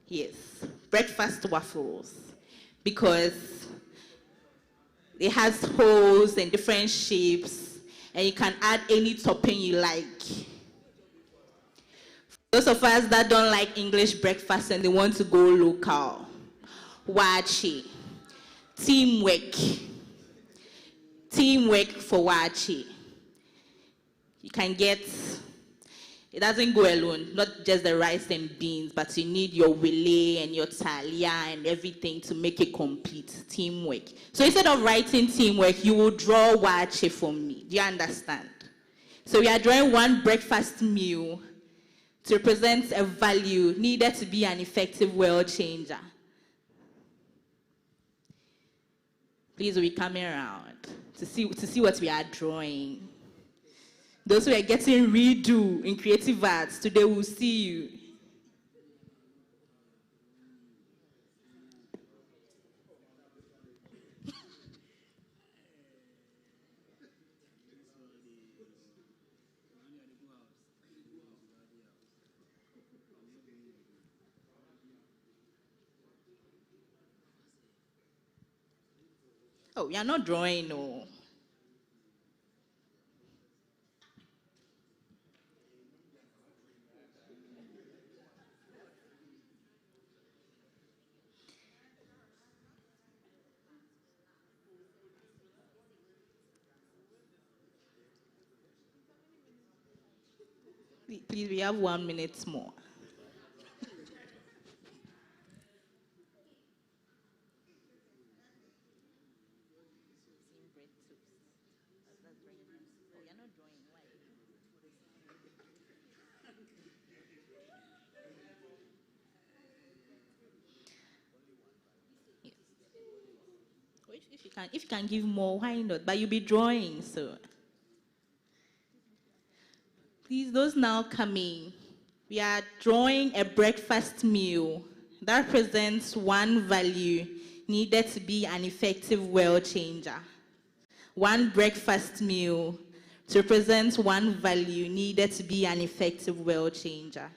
Yes, breakfast waffles. Because it has holes and different shapes, and you can add any topping you like. Those of us that don't like English breakfast and they want to go local, wachi, teamwork, teamwork for wachi. You can get, it doesn't go alone, not just the rice and beans, but you need your wele and your talia and everything to make it complete, teamwork. So instead of writing teamwork, you will draw wachi for me. Do you understand? So we are drawing one breakfast meal to represent a value needed to be an effective world changer. Please, we'll be coming around to see what we are drawing. Those who are getting redo in creative arts, today we'll see you. Oh, you're not drawing, no. Please, we have 1 minute more. If you can give more, why not? But you'll be drawing, so. Please, those now coming, we are drawing a breakfast meal that represents one value needed to be an effective world changer. One breakfast meal to represent one value needed to be an effective world changer.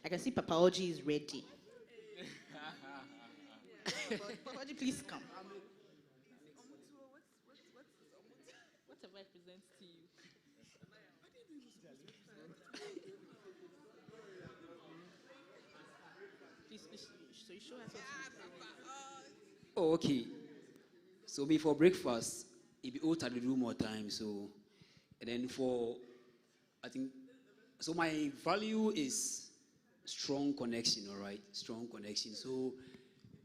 I can see Papaoji is ready. Papaoji, please come. Whatever represents to you. Please, so you show us what Oh, okay. So before breakfast, it be out at the room more time. So, and then for, I think, so my value is strong connection. All right, strong connection. So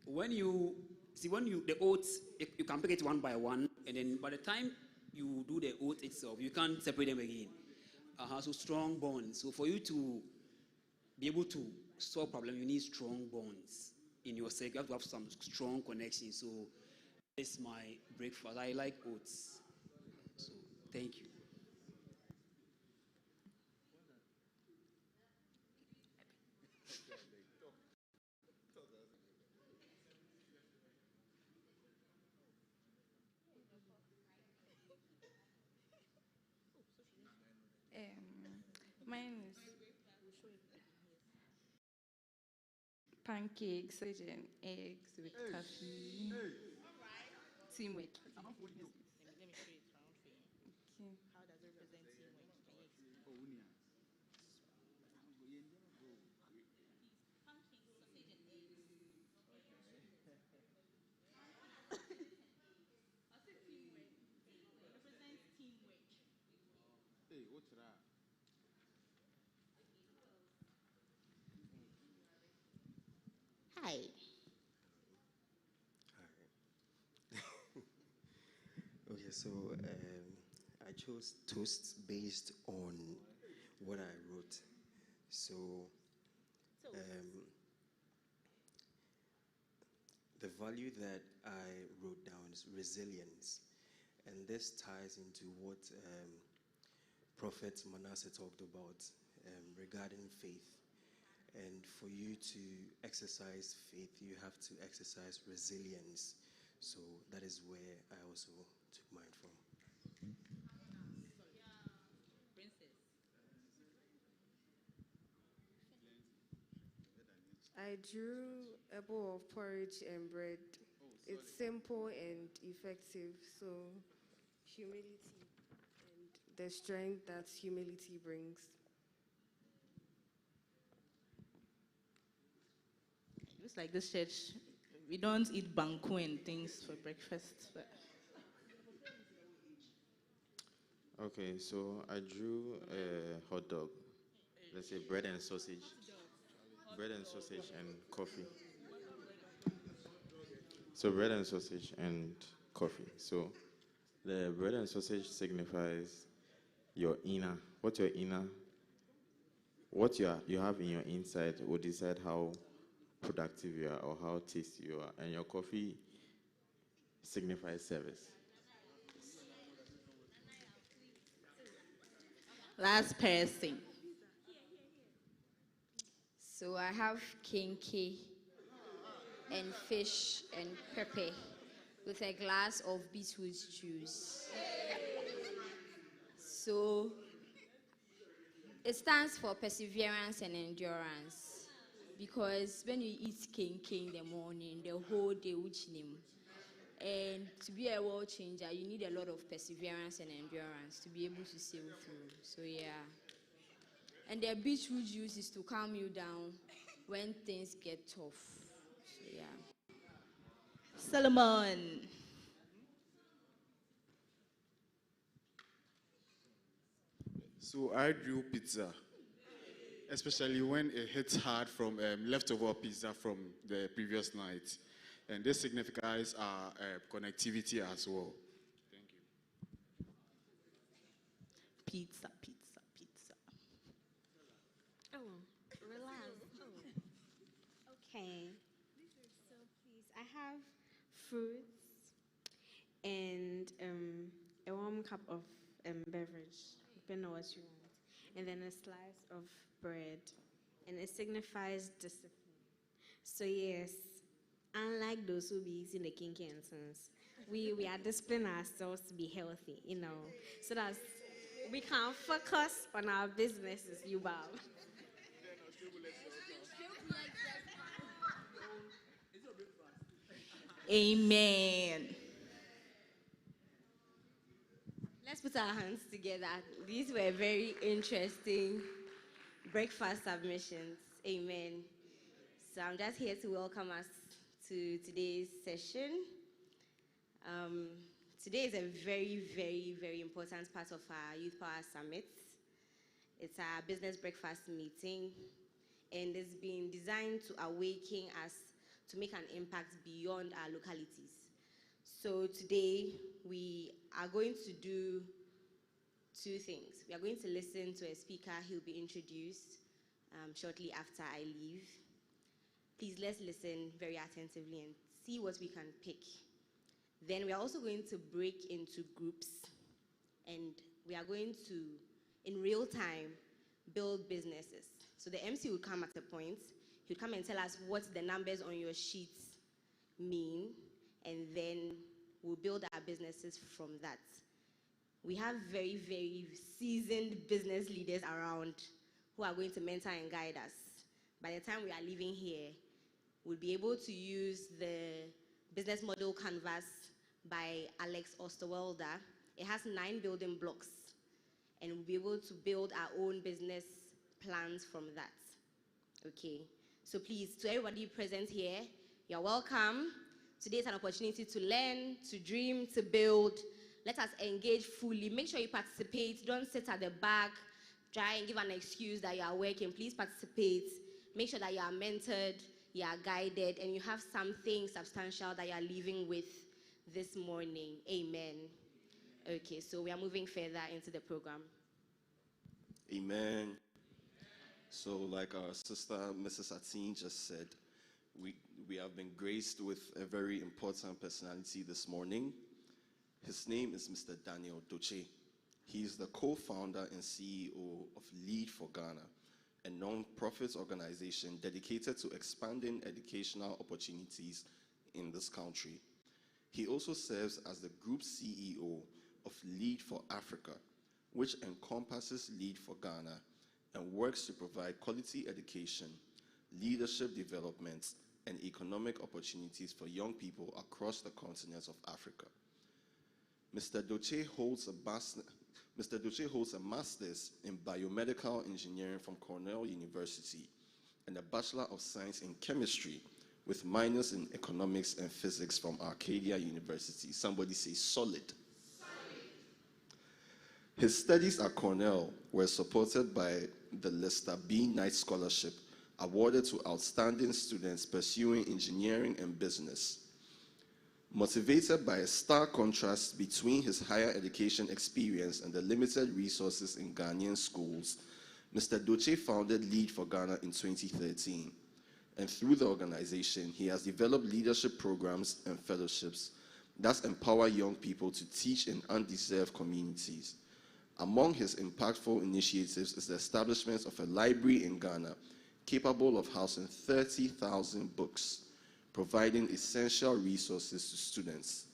when you see the oats, you can pick it one by one, and then by the time you do the oat itself, you can't separate them again. So strong bonds. So for you to be able to solve problem, you need strong bonds in your circle. You have to have some strong connection. So it's my breakfast. I like oats. So thank you. Mine is pancakes, sausage and eggs with coffee. Teamwork. Let me show it around for you. Okay. How does it represent teamwork? Can you explain? Hi. Okay, so I chose toast based on what I wrote So, the value that I wrote down is resilience. And this ties into what Prophet Manasseh talked about regarding faith. And for you to exercise faith, you have to exercise resilience. So that is where I also took mine from. I drew a bowl of porridge and bread. It's simple and effective, so humility and the strength that humility brings. Looks like this church, we don't eat banku and things for breakfast. But Okay, so I drew a hot dog. Let's say bread and sausage. Bread and sausage and coffee. So bread and sausage and coffee. So the bread and sausage signifies your inner, what you have in your inside will decide how productive you are or how tasty you are. And your coffee signifies service. last person. So I have kinky and fish and pepper with a glass of beetroot juice. So it stands for perseverance and endurance. Because when you eat kinky in the morning, the whole day which name. And to be a world changer, you need a lot of perseverance and endurance to be able to sail through. So yeah. And the beetroot juice is to calm you down when things get tough. So yeah. Solomon. So I drew pizza, especially when it hits hard from leftover pizza from the previous night. And this signifies our connectivity as well. Thank you. Pizza, pizza, pizza. Oh, relax. Oh. Okay. So please, I have fruits and a warm cup of beverage, depending on what you want, and then a slice of bread, and it signifies discipline. So yes, unlike those who be eating the kinky and sons, we are disciplining ourselves to be healthy, so that we can focus on our businesses, you bow. Amen. Let's put our hands together. These were very interesting breakfast submissions. Amen. So I'm just here to welcome us to today's session. Today is a very, very, very important part of our Youth Power Summit. It's our business breakfast meeting, and it's been designed to awaken us to make an impact beyond our localities. So today, we are going to do two things. We are going to listen to a speaker. He'll be introduced shortly after I leave. Please, let's listen very attentively and see what we can pick. Then we are also going to break into groups, and we are going to, in real time, build businesses. So the MC will come at a point. He'll come and tell us what the numbers on your sheets mean, and then we'll build our businesses from that. We have very, very seasoned business leaders around who are going to mentor and guide us. By the time we are leaving here, we'll be able to use the business model canvas by Alex Osterwelder. It has 9 building blocks, and we'll be able to build our own business plans from that. Okay, so please, to everybody present here, you're welcome. Today is an opportunity to learn, to dream, to build. Let us engage fully. Make sure you participate. Don't sit at the back, try and give an excuse that you are working. Please participate. Make sure that you are mentored, you are guided, and you have something substantial that you are leaving with this morning. Amen. Okay, so we are moving further into the program. Amen. So, like our sister, Mrs. Atin, just said, we, we have been graced with a very important personality this morning. His name is Mr. Daniel Dotse. He is the co-founder and CEO of Lead for Ghana, a non-profit organization dedicated to expanding educational opportunities in this country. He also serves as the group CEO of Lead for Africa, which encompasses Lead for Ghana and works to provide quality education, leadership development, and economic opportunities for young people across the continent of Africa. Mr. Dotse holds a master's in biomedical engineering from Cornell University and a Bachelor of Science in chemistry with minors in economics and physics from Arcadia University. Somebody say solid. His studies at Cornell were supported by the Lester B. Knight Scholarship, awarded to outstanding students pursuing engineering and business. Motivated by a stark contrast between his higher education experience and the limited resources in Ghanaian schools, Mr. Dotse founded Lead for Ghana in 2013. And through the organization, he has developed leadership programs and fellowships that empower young people to teach in undeserved communities. Among his impactful initiatives is the establishment of a library in Ghana capable of housing 30,000 books, providing essential resources to students.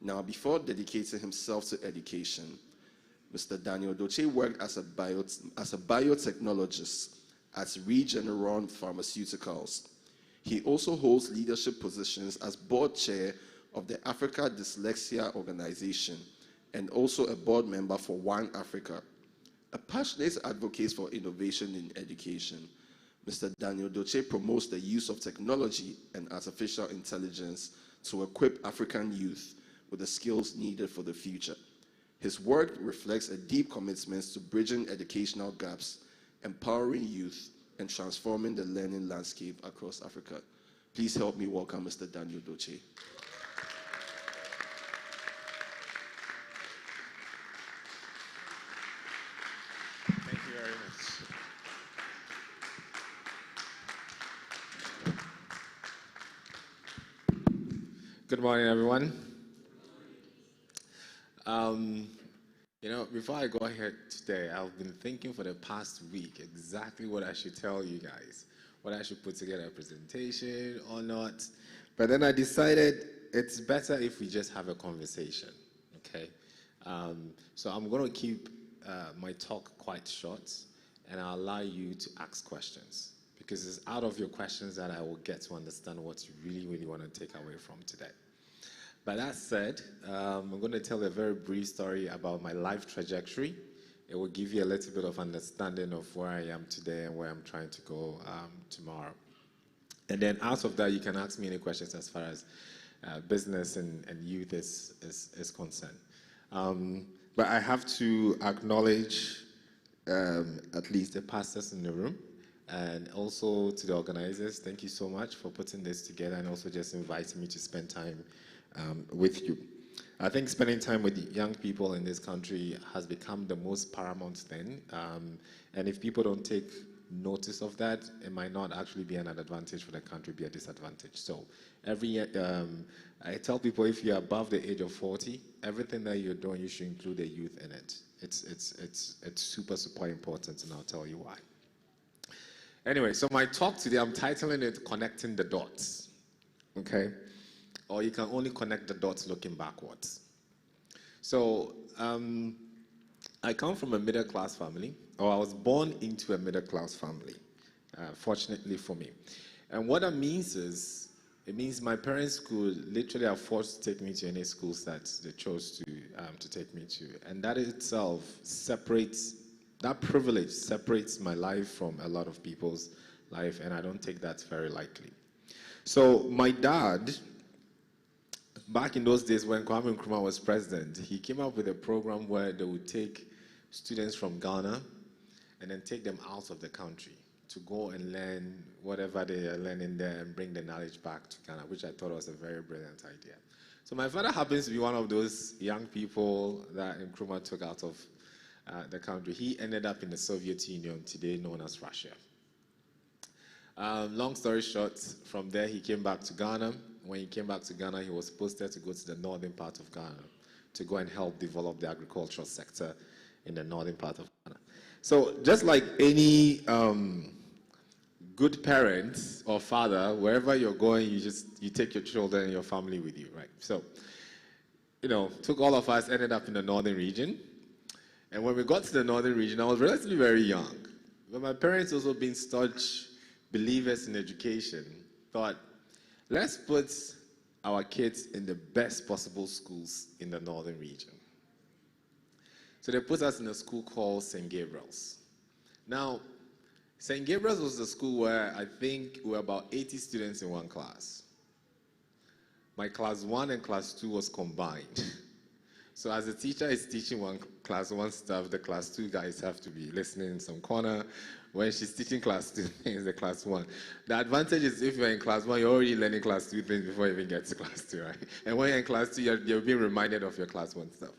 Now, before dedicating himself to education, Mr. Daniel Dotse worked as a biotechnologist at Regeneron Pharmaceuticals. He also holds leadership positions as board chair of the Africa Dyslexia Organization and also a board member for One Africa. A passionate advocate for innovation in education, Mr. Daniel Dotse promotes the use of technology and artificial intelligence to equip African youth with the skills needed for the future. His work reflects a deep commitment to bridging educational gaps, empowering youth, and transforming the learning landscape across Africa. Please help me welcome Mr. Daniel Dotse. Thank you very much. Good morning, everyone. Before I go ahead today, I've been thinking for the past week exactly what I should tell you guys, whether I should put together a presentation or not. But then I decided it's better if we just have a conversation, okay? So I'm going to keep my talk quite short, and I'll allow you to ask questions, because it's out of your questions that I will get to understand what you really, really want to take away from today. But that said, I'm going to tell a very brief story about my life trajectory. It will give you a little bit of understanding of where I am today and where I'm trying to go tomorrow. And then out of that, you can ask me any questions as far as business and youth is concerned. But I have to acknowledge at least the pastors in the room, and also to the organizers. Thank you so much for putting this together and also just inviting me to spend time with you. I think spending time with young people in this country has become the most paramount thing. And if people don't take notice of that, it might not actually be an advantage for the country, be a disadvantage. So every year, I tell people if you're above the age of 40, everything that you're doing, you should include the youth in it. It's super, super important, and I'll tell you why. Anyway, so my talk today, I'm titling it Connecting the Dots, okay? Or you can only connect the dots looking backwards. So I come from a middle-class family, or I was born into a middle-class family, fortunately for me. And what that means is, it means my parents could literally afford to take me to any schools that they chose to take me to. And that itself that privilege separates my life from a lot of people's life, and I don't take that very lightly. So my dad, back in those days when Kwame Nkrumah was president, he came up with a program where they would take students from Ghana and then take them out of the country to go and learn whatever they are learning there and bring the knowledge back to Ghana, which I thought was a very brilliant idea. So my father happens to be one of those young people that Nkrumah took out of the country. He ended up in the Soviet Union, today known as Russia. Long story short, from there he came back to Ghana. When he came back to Ghana, he was posted to go to the northern part of Ghana to go and help develop the agricultural sector in the northern part of Ghana. So just like any good parent or father, wherever you're going, you take your children and your family with you, right? So, took all of us, ended up in the northern region. And when we got to the northern region, I was relatively very young. But my parents, also being such believers in education, thought, let's put our kids in the best possible schools in the northern region. So they put us in a school called St. Gabriel's. Now, St. Gabriel's was the school where I think we were about 80 students in one class. My class 1 and class 2 was combined. So as the teacher is teaching class 1 stuff, the class 2 guys have to be listening in some corner. When she's teaching class 2 things, the class 1. The advantage is if you're in class 1, you're already learning class 2 things before you even get to class 2, right? And when you're in class 2, you're being reminded of your class 1 stuff.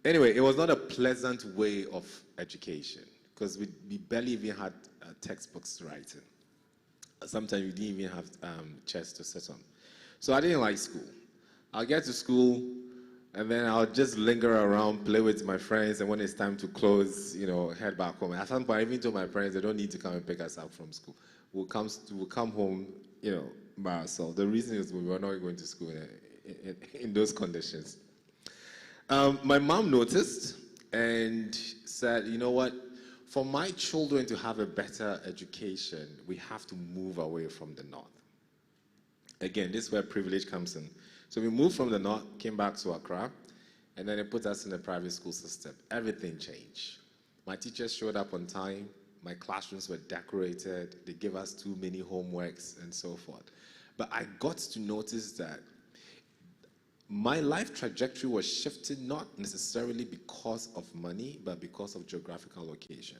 Anyway, it was not a pleasant way of education because we barely even had textbooks to write in. Sometimes we didn't even have chairs to sit on. So I didn't like school. I'll get to school, and then I'll just linger around, play with my friends, and when it's time to close, head back home. At some point, I even told my parents they don't need to come and pick us up from school. We'll come home, by ourselves. The reason is we were not going to school in those conditions. My mom noticed and said, you know what? For my children to have a better education, we have to move away from the north. Again, this is where privilege comes in. So we moved from the north, came back to Accra, and then they put us in the private school system. Everything changed. My teachers showed up on time. My classrooms were decorated. They gave us too many homeworks and so forth. But I got to notice that my life trajectory was shifted not necessarily because of money, but because of geographical location.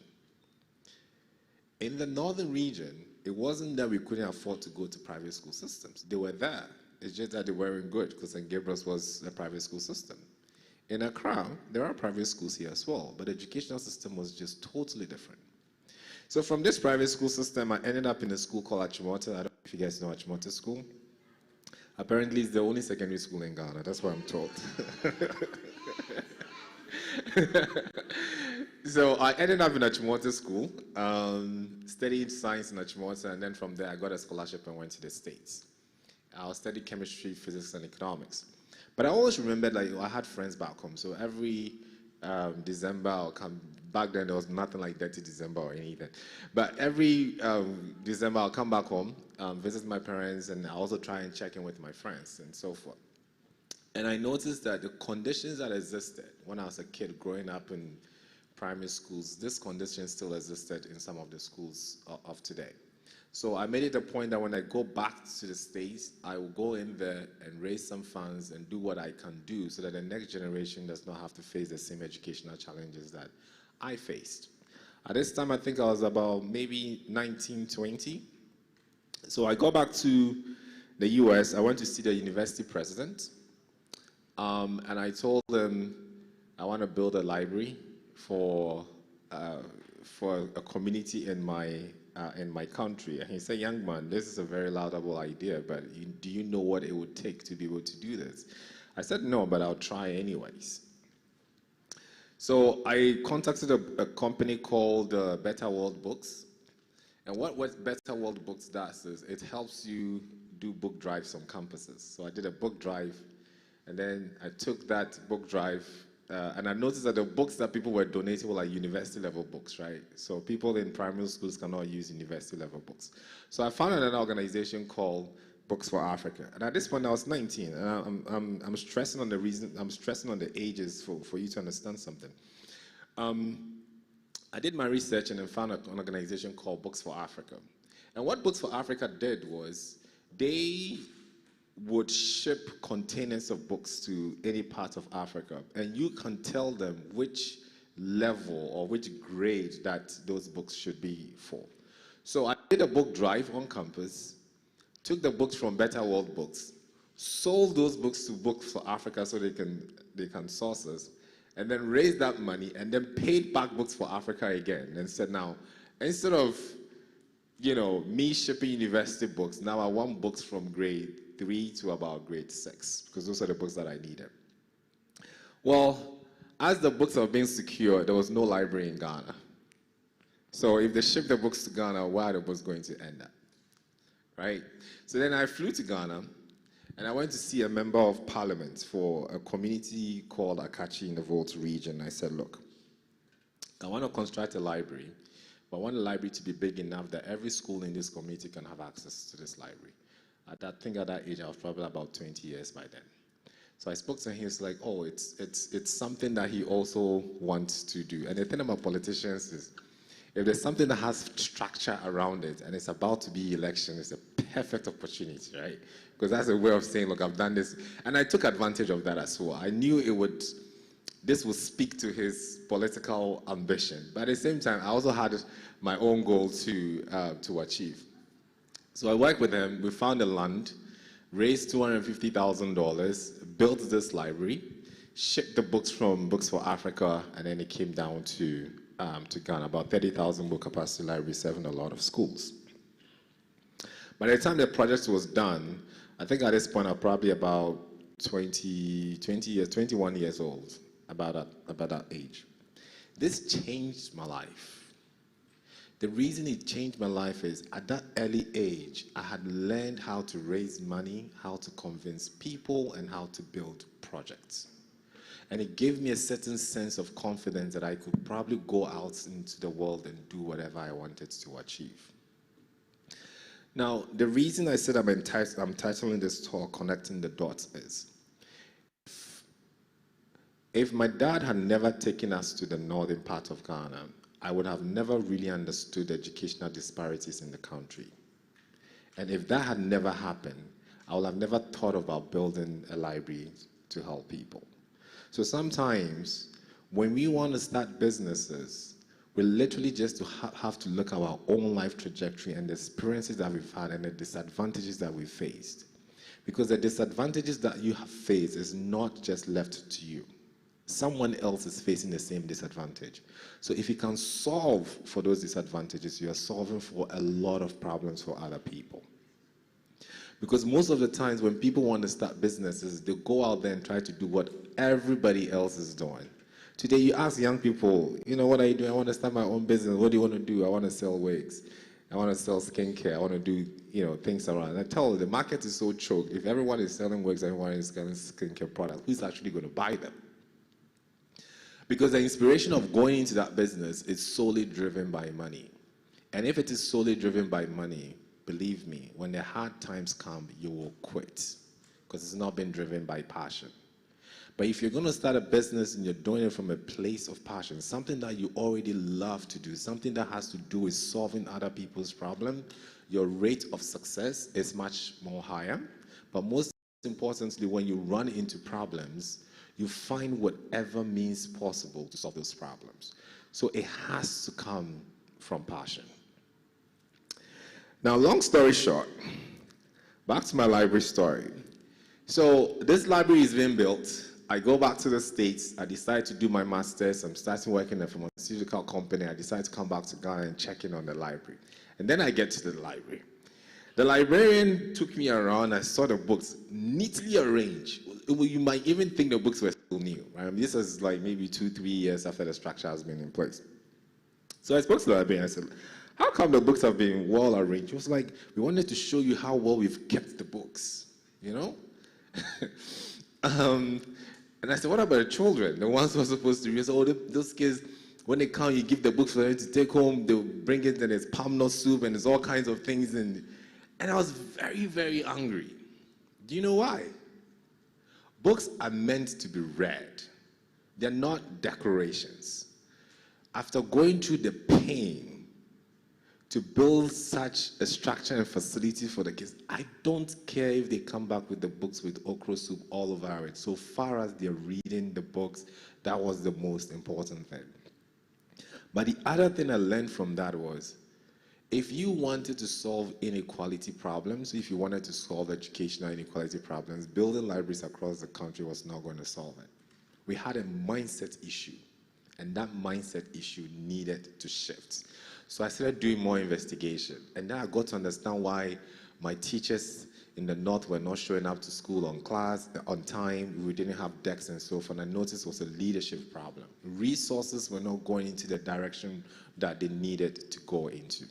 In the northern region, it wasn't that we couldn't afford to go to private school systems. They were there. It's just that they weren't good because St. Gabriel's was a private school system. In Accra, there are private schools here as well, but the educational system was just totally different. So from this private school system, I ended up in a school called Achimota. I don't know if you guys know Achimota School. Apparently, it's the only secondary school in Ghana. That's what I'm told. So I ended up in Achimota School, studied science in Achimota, and then from there I got a scholarship and went to the States. I studied chemistry, physics, and economics. But I always remembered, I had friends back home, so every December I'll come. Back then there was nothing like Dirty December or anything. But every December I'll come back home, visit my parents, and I also try and check in with my friends and so forth. And I noticed that the conditions that existed when I was a kid growing up in primary schools, this condition still existed in some of the schools of today. So I made it a point that when I go back to the States, I will go in there and raise some funds and do what I can do so that the next generation does not have to face the same educational challenges that I faced. At this time, I think I was about maybe 19, 20. So I go back to the US. I went to see the university president. And I told him I want to build a library for a community in my country. And he said, young man, this is a very laudable idea, but do you know what it would take to be able to do this? I said, no, but I'll try anyways. So I contacted a company called Better World Books. And what Better World Books does is it helps you do book drives on campuses. So I did a book drive, and then I took that book drive, and I noticed that the books that people were donating were like university level books, right? So people in primary schools cannot use university level books. So I founded an organization called Books for Africa. And at this point I was 19, and I'm stressing on the ages for you to understand something. I did my research and then found an organization called Books for Africa. And what Books for Africa did was they would ship containers of books to any part of Africa, and you can tell them which level or which grade that those books should be for. So I did a book drive on campus, took the books from Better World Books, sold those books to Books for Africa so they can source us, and then raised that money and then paid back Books for Africa again and said, now, instead of, me shipping university books, now I want books from grade 3 to about grade 6, because those are the books that I needed. Well, as the books are being secured, there was no library in Ghana. So if they ship the books to Ghana, where are the books going to end up? Right? So then I flew to Ghana, and I went to see a member of parliament for a community called Akachi in the Volta region. I said, look, I want to construct a library, but I want the library to be big enough that every school in this community can have access to this library. I think at that age, I was probably about 20 years by then. So I spoke to him, he's like, oh, it's something that he also wants to do. And the thing about politicians is, if there's something that has structure around it and it's about to be election, it's a perfect opportunity, right? Because that's a way of saying, look, I've done this. And I took advantage of that as well. I knew this would speak to his political ambition. But at the same time, I also had my own goal to achieve. So I worked with him, we found the land, raised $250,000, built this library, shipped the books from Books for Africa, and then it came down to Ghana, about 30,000 book capacity library serving a lot of schools. By the time the project was done, I think at this point I'm probably about 21 years old, about that age. This changed my life. The reason it changed my life is at that early age, I had learned how to raise money, how to convince people, and how to build projects. And it gave me a certain sense of confidence that I could probably go out into the world and do whatever I wanted to achieve. Now, the reason I said I'm titling this talk Connecting the Dots is, if my dad had never taken us to the northern part of Ghana, I would have never really understood educational disparities in the country. And if that had never happened, I would have never thought about building a library to help people. So sometimes, when we want to start businesses, we literally just have to look at our own life trajectory and the experiences that we've had and the disadvantages that we've faced. Because the disadvantages that you have faced is not just left to you. Someone else is facing the same disadvantage. So if you can solve for those disadvantages, you are solving for a lot of problems for other people. Because most of the times when people want to start businesses, they go out there and try to do what everybody else is doing. Today you ask young people, what are you doing? I want to start my own business. What do you want to do? I want to sell wigs. I want to sell skincare. I want to do, things around. And I tell you, the market is so choked. If everyone is selling wigs, everyone is selling skincare products, who's actually going to buy them? Because the inspiration of going into that business is solely driven by money. And if it is solely driven by money, believe me, when the hard times come, you will quit. Because it's not been driven by passion. But if you're going to start a business and you're doing it from a place of passion, something that you already love to do, something that has to do with solving other people's problems, your rate of success is much more higher. But most importantly, when you run into problems, you find whatever means possible to solve those problems. So it has to come from passion. Now, long story short, back to my library story. So this library is being built. I go back to the States. I decide to do my master's. I'm starting working in a pharmaceutical company. I decide to come back to Ghana and check in on the library. And then I get to the library. The librarian took me around. I saw the books neatly arranged. You might even think the books were still new. Right? This is like maybe 2-3 years after the structure has been in place. So I spoke to the librarian. I said, how come the books have been well arranged? He was like, we wanted to show you how well we've kept the books, And I said, what about the children? The ones who are supposed to read? So those kids, when they come, you give the books for them to take home. They'll bring it, and there's palm nut soup, and there's all kinds of things. And I was very, very angry. Do you know why? Books are meant to be read. They're not decorations. After going through the pain to build such a structure and facility for the kids, I don't care if they come back with the books with okra soup all over it. So far as they're reading the books, that was the most important thing. But the other thing I learned from that was, if you wanted to solve inequality problems, if you wanted to solve educational inequality problems, building libraries across the country was not going to solve it. We had a mindset issue, and that mindset issue needed to shift. So I started doing more investigation, and then I got to understand why my teachers in the north were not showing up to school on time. We didn't have decks and so forth. And I noticed it was a leadership problem. Resources were not going into the direction that they needed to go into.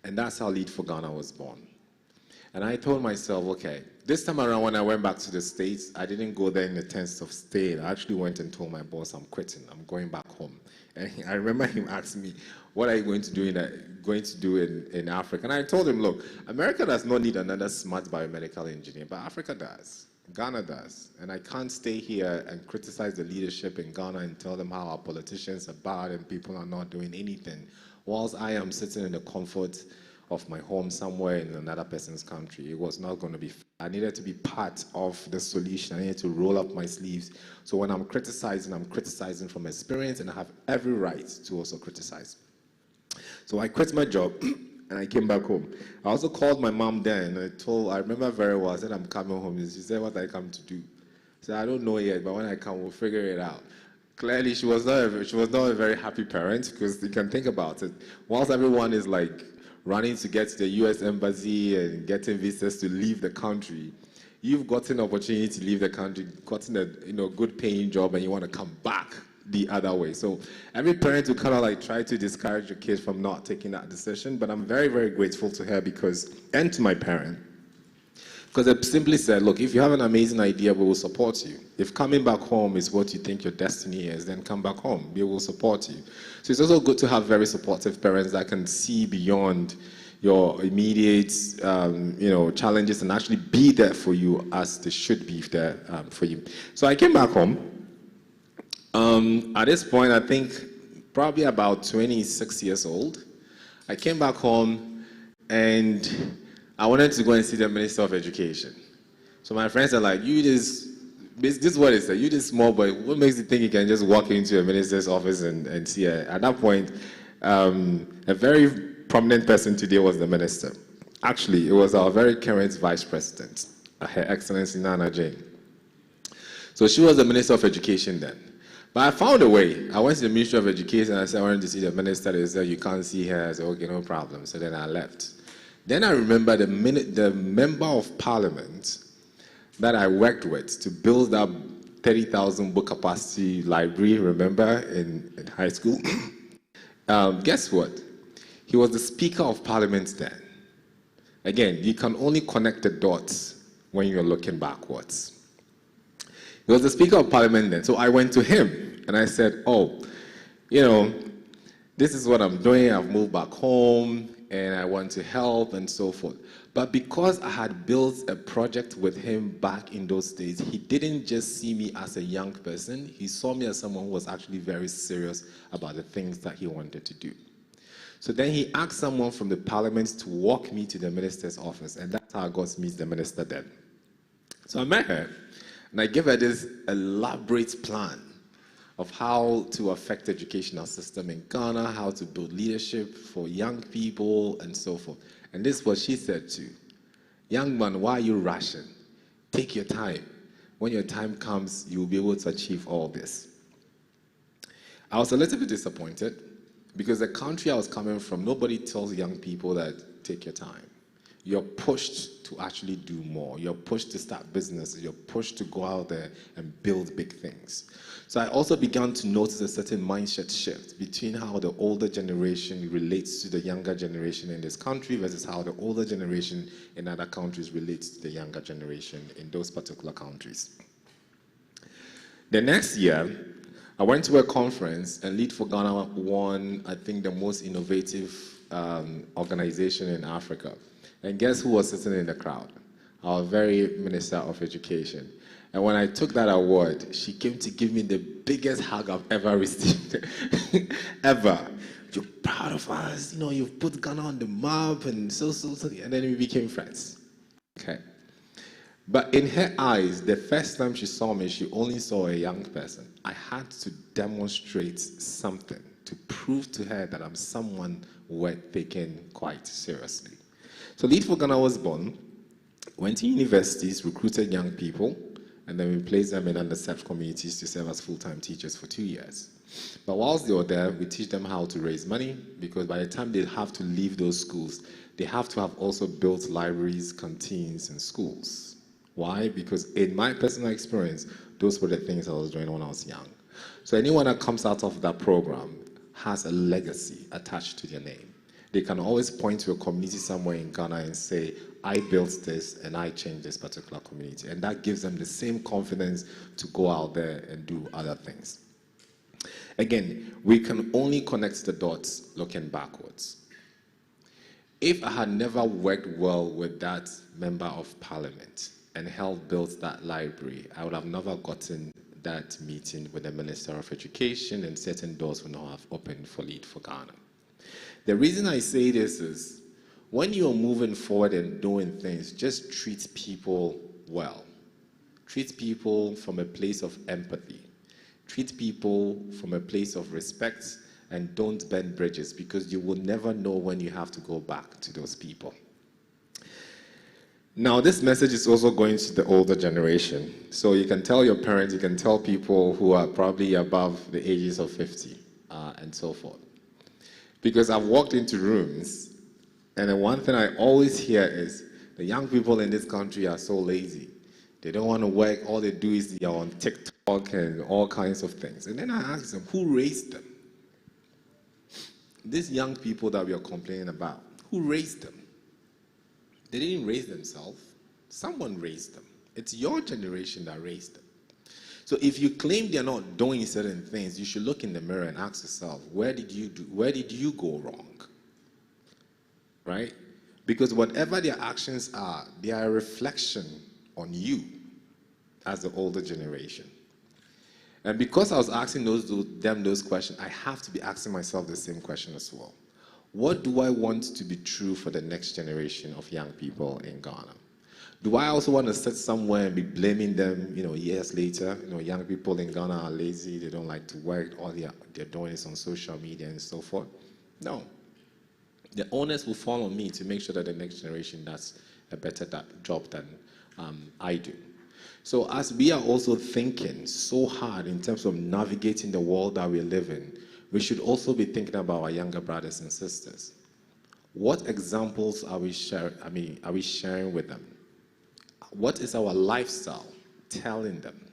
And that's how Lead for Ghana was born. And I told myself, okay, this time around when I went back to the States, I didn't go there in the sense of staying. I actually went and told my boss, I'm quitting, I'm going back home. And I remember him asking me, what are you going to do in Africa? And I told him, look, America does not need another smart biomedical engineer, but Africa does. Ghana does. And I can't stay here and criticize the leadership in Ghana and tell them how our politicians are bad and people are not doing anything, whilst I am sitting in the comfort of my home somewhere in another person's country. It was not going to be fair. I needed to be part of the solution. I needed to roll up my sleeves. So when I'm criticizing from experience, and I have every right to also criticize. So I quit my job and I came back home. I also called my mom then and I remember very well, I said, I'm coming home. She said, what I come to do? I said, I don't know yet, but when I come, we'll figure it out. Clearly, she was not a very happy parent, because you can think about it. Whilst everyone is like running to get to the US Embassy and getting visas to leave the country, you've gotten an opportunity to leave the country, gotten a good paying job, and you want to come back the other way. So every parent will kind of like try to discourage your kids from not taking that decision, but I'm very, very grateful to her and to my parent, because they simply said, look, if you have an amazing idea, we will support you. If coming back home is what you think your destiny is, then come back home. We will support you. So it's also good to have very supportive parents that can see beyond your immediate challenges and actually be there for you as they should be there for you. So I came back home. At this point, I think probably about 26 years old. I came back home and I wanted to go and see the Minister of Education. So my friends are like, this is what it said, you this small boy, what makes you think you can just walk into a minister's office and see her? At that point, a very prominent person today was the minister. Actually, it was our very current vice president, Her Excellency Nana Jane. So she was the Minister of Education then. But I found a way. I went to the Ministry of Education and I said, I wanted to see the minister. They said, you can't see her. I said, okay, no problem. So then I left. Then I remember the member of parliament that I worked with to build up 30,000 book capacity library, remember, in high school? Guess what? He was the Speaker of Parliament then. Again, you can only connect the dots when you're looking backwards. He was the Speaker of Parliament then. So I went to him and I said, this is what I'm doing. I've moved back home and I want to help and so forth. But because I had built a project with him back in those days, he didn't just see me as a young person. He saw me as someone who was actually very serious about the things that he wanted to do. So then he asked someone from the parliament to walk me to the minister's office, and that's how I got to meet the minister then. So I met her, and I gave her this elaborate plan of how to affect the educational system in Ghana, how to build leadership for young people, and so forth. And this is what she said too. Young man, why are you rushing? Take your time. When your time comes, you'll be able to achieve all this. I was a little bit disappointed because the country I was coming from, nobody tells young people that take your time. You're pushed to actually do more. You're pushed to start businesses. You're pushed to go out there and build big things. So I also began to notice a certain mindset shift between how the older generation relates to the younger generation in this country versus how the older generation in other countries relates to the younger generation in those particular countries. The next year, I went to a conference and Lead for Ghana won, I think, the most innovative organization in Africa. And guess who was sitting in the crowd? Our very Minister of Education. And when I took that award, she came to give me the biggest hug I've ever received. Ever. You're proud of us, you've put Ghana on the map, and so. And then we became friends. Okay. But in her eyes, the first time she saw me, she only saw a young person. I had to demonstrate something to prove to her that I'm someone worth taking quite seriously. So Lead for Ghana was born, went to universities, recruited young people, and then we placed them in underserved communities to serve as full-time teachers for 2 years. But whilst they were there, we teach them how to raise money, because by the time they have to leave those schools, they have to have also built libraries, canteens, and schools. Why? Because in my personal experience, those were the things I was doing when I was young. So anyone that comes out of that program has a legacy attached to their name. They can always point to a community somewhere in Ghana and say, I built this and I changed this particular community. And that gives them the same confidence to go out there and do other things. Again, we can only connect the dots looking backwards. If I had never worked well with that member of parliament and helped build that library, I would have never gotten that meeting with the Minister of Education, and certain doors would not have opened for Lead for Ghana. The reason I say this is, when you're moving forward and doing things, just treat people well. Treat people from a place of empathy. Treat people from a place of respect, and don't burn bridges, because you will never know when you have to go back to those people. Now, this message is also going to the older generation. So you can tell your parents, you can tell people who are probably above the ages of 50 and so forth. Because I've walked into rooms, and the one thing I always hear is, the young people in this country are so lazy. They don't want to work. All they do is they're on TikTok and all kinds of things. And then I ask them, who raised them? These young people that we are complaining about, who raised them? They didn't raise themselves. Someone raised them. It's your generation that raised them. So if you claim they're not doing certain things, you should look in the mirror and ask yourself, where did you go wrong? Right? Because whatever their actions are, they are a reflection on you as the older generation. And because I was asking them those questions, I have to be asking myself the same question as well. What do I want to be true for the next generation of young people in Ghana? Do I also want to sit somewhere and be blaming them, years later? Young people in Ghana are lazy, they don't like to work, all they're doing is on social media and so forth. No. The onus will fall on me to make sure that the next generation does a better job than I do. So as we are also thinking so hard in terms of navigating the world that we live in, we should also be thinking about our younger brothers and sisters. What examples are we sharing with them? What is our lifestyle telling them?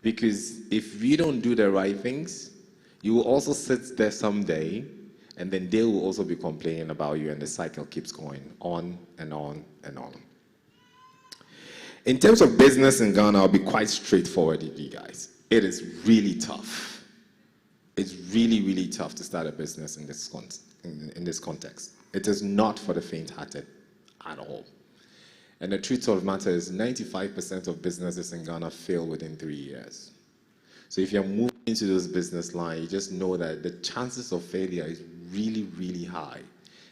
Because if we don't do the right things, you will also sit there someday, and then they will also be complaining about you, and the cycle keeps going on and on and on. In terms of business in Ghana, I'll be quite straightforward with you guys. It is really tough. It's really, really tough to start a business in this context. It is not for the faint-hearted at all. And the truth of the matter is 95% of businesses in Ghana fail within 3 years. So if you're moving into this business line, you just know that the chances of failure is really, really high.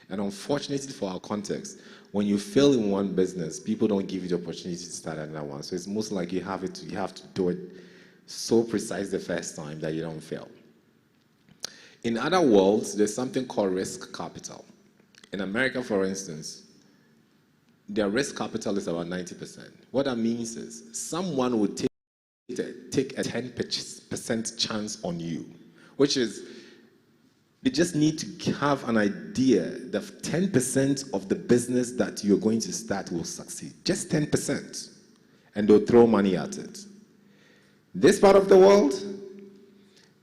And unfortunately for our context, when you fail in one business, people don't give you the opportunity to start another one. So it's most like you have to do it so precise the first time that you don't fail. In other worlds, there's something called risk capital. In America, for instance, their risk capital is about 90%. What that means is someone would take a 10% chance on you, which is they just need to have an idea that 10% of the business that you're going to start will succeed. Just 10%. And they'll throw money at it. This part of the world,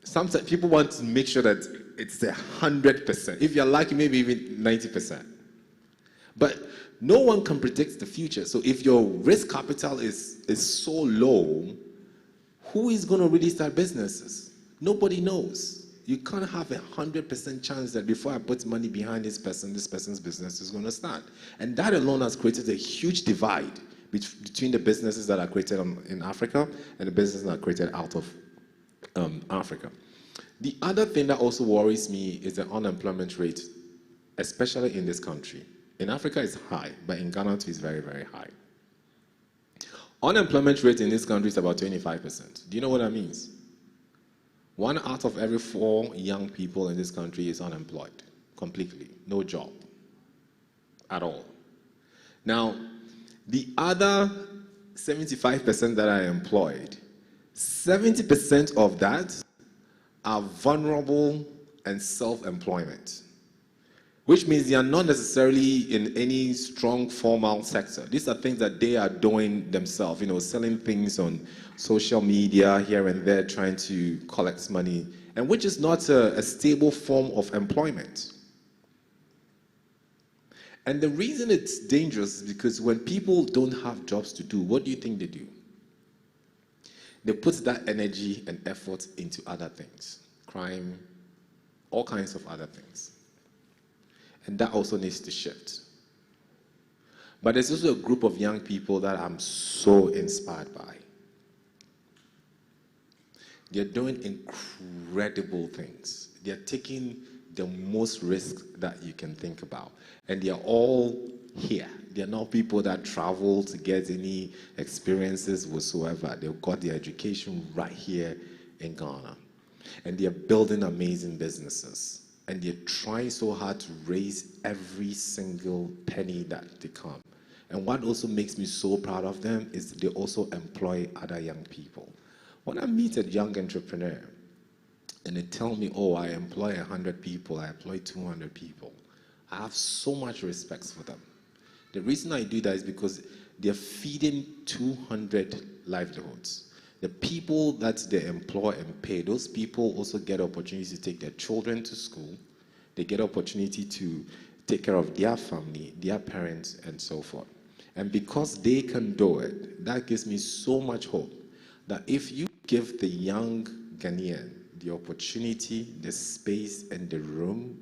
sometimes people want to make sure that it's 100%. If you're lucky, maybe even 90%. But no one can predict the future. So if your risk capital is so low, who is going to really start businesses? Nobody knows. You can't have 100% chance that before I put money behind this person's business is going to start. And that alone has created a huge divide between the businesses that are created in Africa and the businesses that are created out of Africa. The other thing that also worries me is the unemployment rate, especially in this country. In Africa, it's high, but in Ghana, too, it's very, very high. Unemployment rate in this country is about 25%. Do you know what that means? 1 out of every 4 young people in this country is unemployed, completely, no job at all. Now, the other 75% that are employed, 70% of that are vulnerable and self-employment, which means they are not necessarily in any strong formal sector. These are things that they are doing themselves, selling things on social media here and there, trying to collect money, and which is not a stable form of employment. And the reason it's dangerous is because when people don't have jobs to do, what do you think they do? They put that energy and effort into other things, crime, all kinds of other things. And that also needs to shift. But there's also a group of young people that I'm so inspired by. They're doing incredible things. They're taking the most risk that you can think about. And they're all here. They're not people that travel to get any experiences whatsoever. They've got their education right here in Ghana. And they're building amazing businesses. And they're trying so hard to raise every single penny that they can. And what also makes me so proud of them is they also employ other young people. When I meet a young entrepreneur and they tell me, oh, I employ 100 people, I employ 200 people, I have so much respect for them. The reason I do that is because they're feeding 200 livelihoods. The people that they employ and pay, those people also get opportunities to take their children to school. They get opportunity to take care of their family, their parents, and so forth. And because they can do it, that gives me so much hope that if you give the young Ghanaian the opportunity, the space, and the room,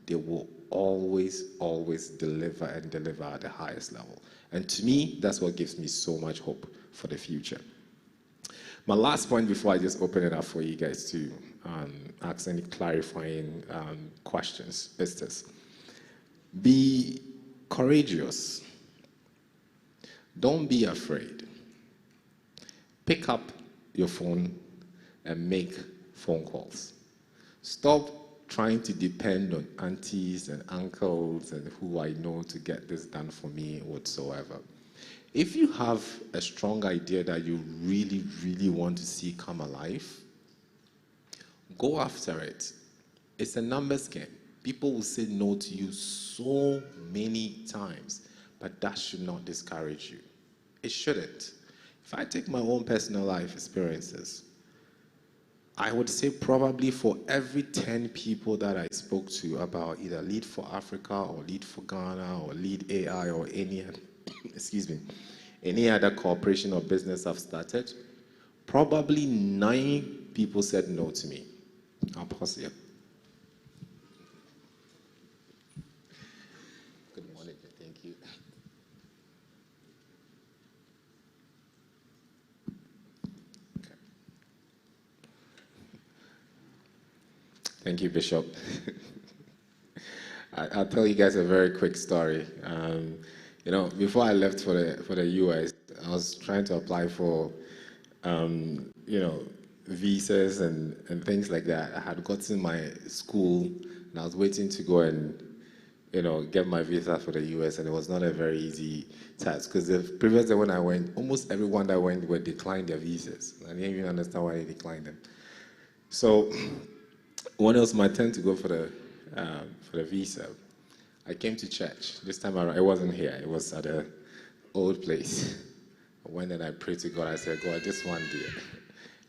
they will always, always deliver and deliver at the highest level. And to me, that's what gives me so much hope for the future. My last point before I just open it up for you guys to ask any clarifying questions is this. Be courageous. Don't be afraid. Pick up your phone and make phone calls. Stop trying to depend on aunties and uncles and who I know to get this done for me whatsoever. If you have a strong idea that you really, really want to see come alive, go after it. It's a numbers game. People will say no to you so many times, but that should not discourage you. It shouldn't. If I take my own personal life experiences, I would say probably for every 10 people that I spoke to about either Lead for Africa or Lead for Ghana or Lead AI or any other corporation or business I've started, probably 9 people said no to me. I'll pause here. Good morning, thank you. Okay. Thank you, Bishop. I'll tell you guys a very quick story. Before I left for the US, I was trying to apply for, visas and things like that. I had gotten my school, and I was waiting to go and, get my visa for the US, and it was not a very easy task because the previous day when I went, almost everyone that went were declined their visas. I didn't even understand why they declined them. So when it was my turn to go for the visa, I came to church. This time around, it wasn't here. It was at an old place. I went and I prayed to God. I said, God, this one day,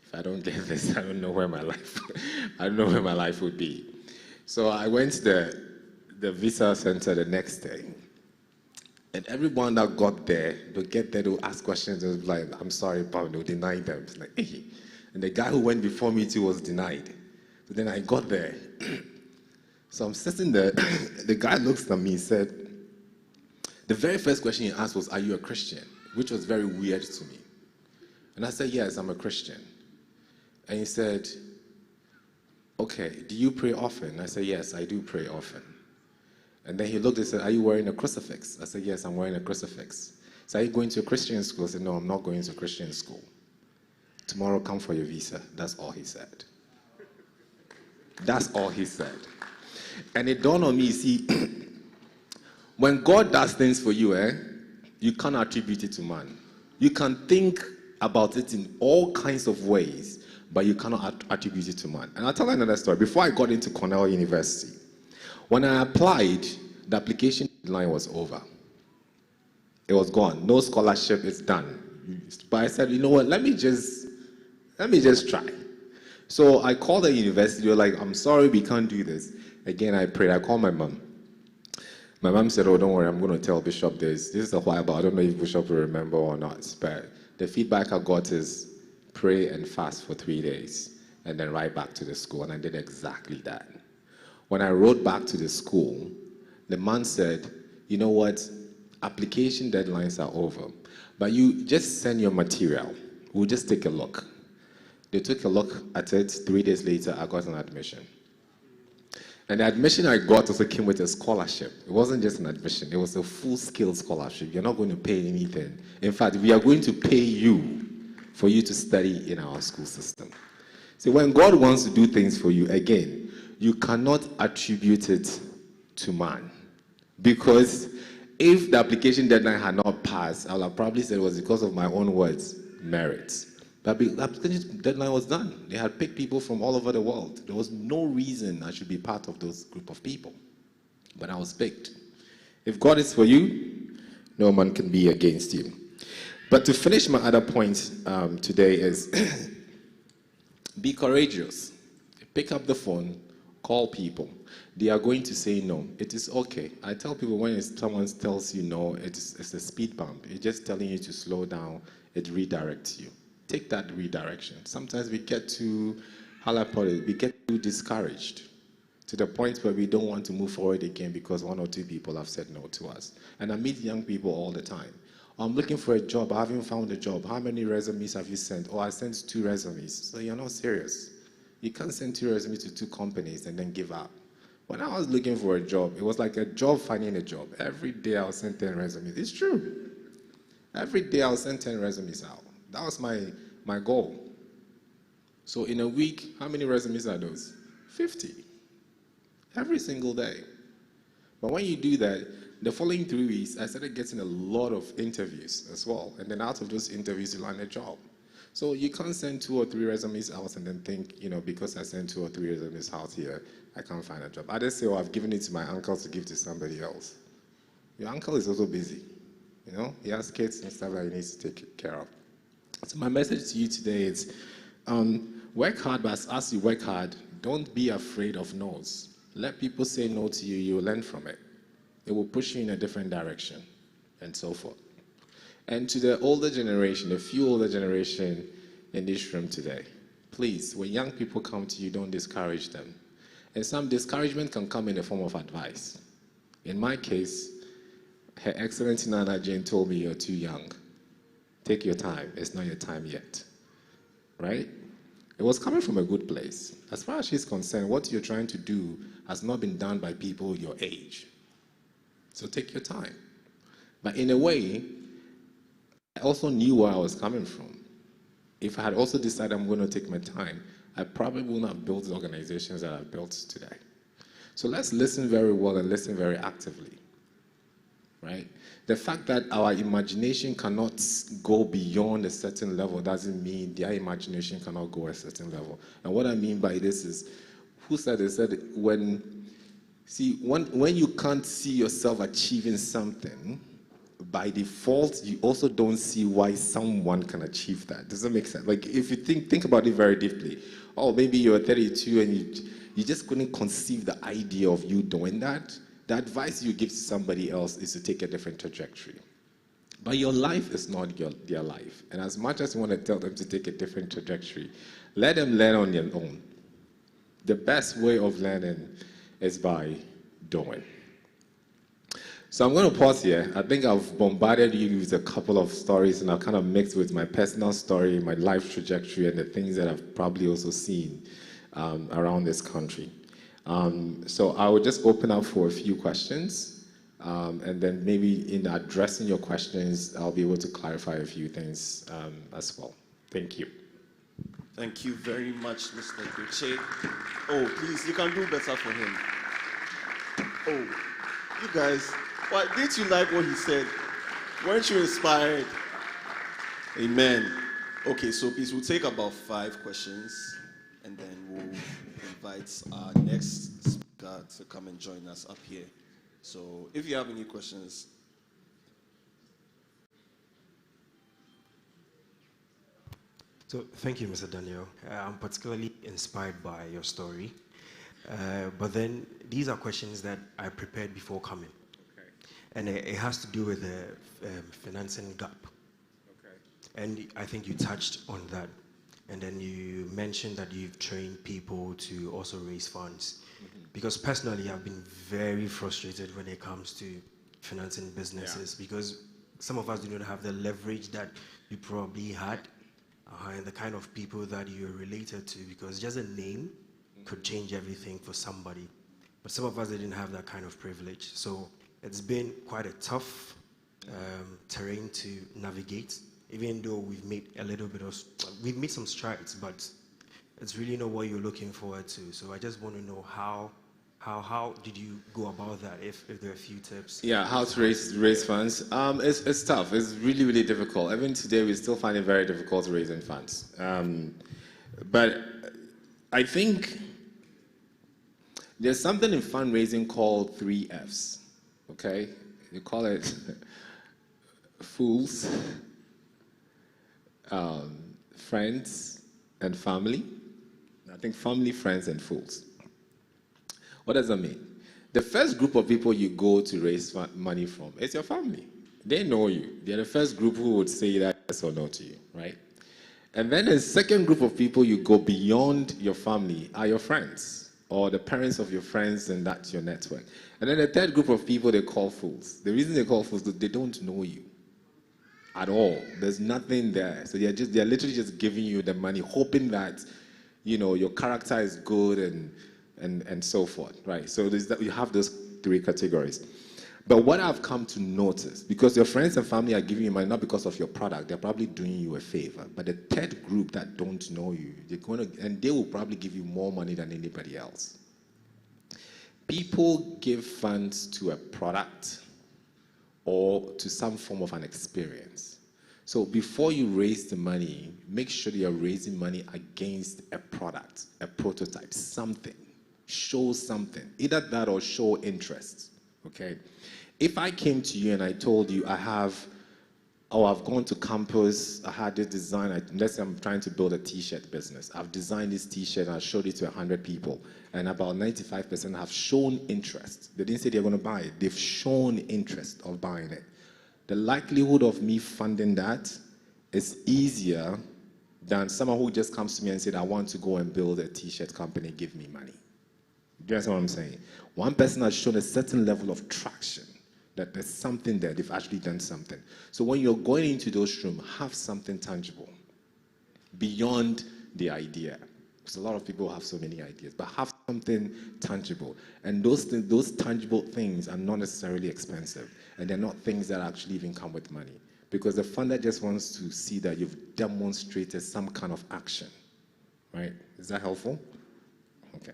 if I don't get this, I don't know where my life would be. So I went to the visa center the next day. And everyone that got there, they'll get there, they'll ask questions. They'll be like, I'm sorry, Papa, they'll deny them. It's like, hey. And the guy who went before me too was denied. So then I got there. So I'm sitting there, the guy looks at me and said, the very first question he asked was, are you a Christian? Which was very weird to me. And I said, yes, I'm a Christian. And he said, okay, do you pray often? I said, yes, I do pray often. And then he looked and said, are you wearing a crucifix? I said, yes, I'm wearing a crucifix. So are you going to a Christian school? I said, no, I'm not going to a Christian school. Tomorrow, come for your visa. That's all he said. That's all he said. And it dawned on me, see, when God does things for you, you can't attribute it to man. You can think about it in all kinds of ways, but you cannot attribute it to man. And I'll tell you another story. Before I got into Cornell University, when I applied, the application deadline was over. It was gone. No scholarship is done. But I said, you know what, let me just try. So I called the university. They were like, I'm sorry, we can't do this. Again, I prayed. I called my mom. My mom said, oh, don't worry, I'm going to tell Bishop this. This is a while, but I don't know if Bishop will remember or not. But the feedback I got is pray and fast for 3 days and then write back to the school. And I did exactly that. When I wrote back to the school, the man said, you know what, application deadlines are over, but you just send your material. We'll just take a look. They took a look at it. 3 days later, I got an admission. And the admission I got also came with a scholarship. It wasn't just an admission. It was a full-scale scholarship. You're not going to pay anything. In fact, we are going to pay you for you to study in our school system. See, when God wants to do things for you, again, you cannot attribute it to man. Because if the application deadline had not passed, I would have probably said it was because of my own words, merits. But the application deadline was done. They had picked people from all over the world. There was no reason I should be part of those group of people. But I was picked. If God is for you, no man can be against you. But to finish my other point today is be courageous. Pick up the phone, call people. They are going to say no. It is okay. I tell people when someone tells you no, it's a speed bump. It's just telling you to slow down. It redirects you. Take that redirection. Sometimes we get too, how I put it, we get too discouraged to the point where we don't want to move forward again because one or two people have said no to us. And I meet young people all the time. I'm looking for a job. I haven't found a job. How many resumes have you sent? Oh, I sent 2 resumes. So you're not serious. You can't send 2 resumes to 2 companies and then give up. When I was looking for a job, it was like a job finding a job. Every day I would send 10 resumes. It's true. Every day I would send 10 resumes out. That was my goal. So in a week, how many resumes are those? 50. Every single day. But when you do that, the following 3 weeks, I started getting a lot of interviews as well. And then out of those interviews, you land a job. So you can't send 2 or 3 resumes out and then think, because I sent 2 or 3 resumes out here, I can't find a job. I just say, oh, I've given it to my uncle to give to somebody else. Your uncle is also busy. He has kids and stuff that he needs to take care of. So my message to you today is work hard, but as you work hard, don't be afraid of no's. Let people say no to you, you'll learn from it. It will push you in a different direction and so forth. And to the older generation, the few older generation in this room today, please, when young people come to you, don't discourage them. And some discouragement can come in the form of advice. In my case, Her Excellency Nana Jane told me, you're too young. Take your time. It's not your time yet. Right? It was coming from a good place. As far as she's concerned, what you're trying to do has not been done by people your age. So take your time. But in a way, I also knew where I was coming from. If I had also decided I'm going to take my time, I probably wouldn't have built the organizations that I've built today. So let's listen very well and listen very actively. Right? The fact that our imagination cannot go beyond a certain level doesn't mean their imagination cannot go a certain level. And what I mean by this is, who said it? Said when you can't see yourself achieving something, by default, you also don't see why someone can achieve that. Does that make sense? Like, if you think about it very deeply, oh, maybe you're 32 and you just couldn't conceive the idea of you doing that. The advice you give to somebody else is to take a different trajectory. But your life is not their life. And as much as you want to tell them to take a different trajectory, let them learn on their own. The best way of learning is by doing. So I'm going to pause here. I think I've bombarded you with a couple of stories, and I've kind of mixed with my personal story, my life trajectory, and the things that I've probably also seen around this country. So I will just open up for a few questions, and then maybe in addressing your questions, I'll be able to clarify a few things as well. Thank you. Thank you very much, Mr. Dotse. Oh, please, you can do better for him. Oh, you guys, didn't you like what he said? Weren't you inspired? Amen. Okay, so please, we'll take about 5 questions and then we'll invite our next speaker to come and join us up here. So if you have any questions. So thank you, Mr. Daniel. I'm particularly inspired by your story. But then these are questions that I prepared before coming. Okay. And it has to do with the financing gap. Okay. And I think you touched on that. And then you mentioned that you've trained people to also raise funds. Because personally, I've been very frustrated when it comes to financing businesses, because some of us do not have the leverage that you probably had, and the kind of people that you're related to, because just a name could change everything for somebody. But some of us didn't have that kind of privilege. So it's been quite a tough terrain to navigate, even though we've made we've made some strides, but it's really not what you're looking forward to. So I just want to know how did you go about that, if there are a few tips? Yeah, how to raise funds. It's tough. It's really, really difficult. Even today, we still find it very difficult raising funds. But I think there's something in fundraising called 3 Fs, okay? You call it fools, friends, and family. I think family, friends, and fools. What does that mean? The first group of people you go to raise money from is your family. They know you. They're the first group who would say that yes or no to you, right? And then the second group of people you go beyond your family are your friends, or the parents of your friends, and that's your network. And then the third group of people they call fools. The reason they call fools is they don't know you at all. There's nothing there. So they're literally just giving you the money, hoping that, you know, your character is good and so forth, right? So you have those 3 categories. But what I've come to notice, because your friends and family are giving you money not because of your product, they're probably doing you a favor. But the third group that don't know you, and they will probably give you more money than anybody else. People give funds to a product or to some form of an experience. So before you raise the money, make sure you're raising money against a product, a prototype, something. Show something. Either that or show interest. Okay? If I came to you and I told you I've gone to campus, I had this design, let's say I'm trying to build a t-shirt business. I've designed this t-shirt and I showed it to 100 people, and about 95% have shown interest. They didn't say they're going to buy it. They've shown interest of buying it. The likelihood of me funding that is easier than someone who just comes to me and said, I want to go and build a t-shirt company, give me money. Do you understand what I'm saying? One person has shown a certain level of traction, that there's something there, they've actually done something. So when you're going into those rooms, have something tangible beyond the idea. Because a lot of people have so many ideas, but have something tangible. And those tangible things are not necessarily expensive, and they're not things that actually even come with money. Because the funder just wants to see that you've demonstrated some kind of action, right? Is that helpful? Okay.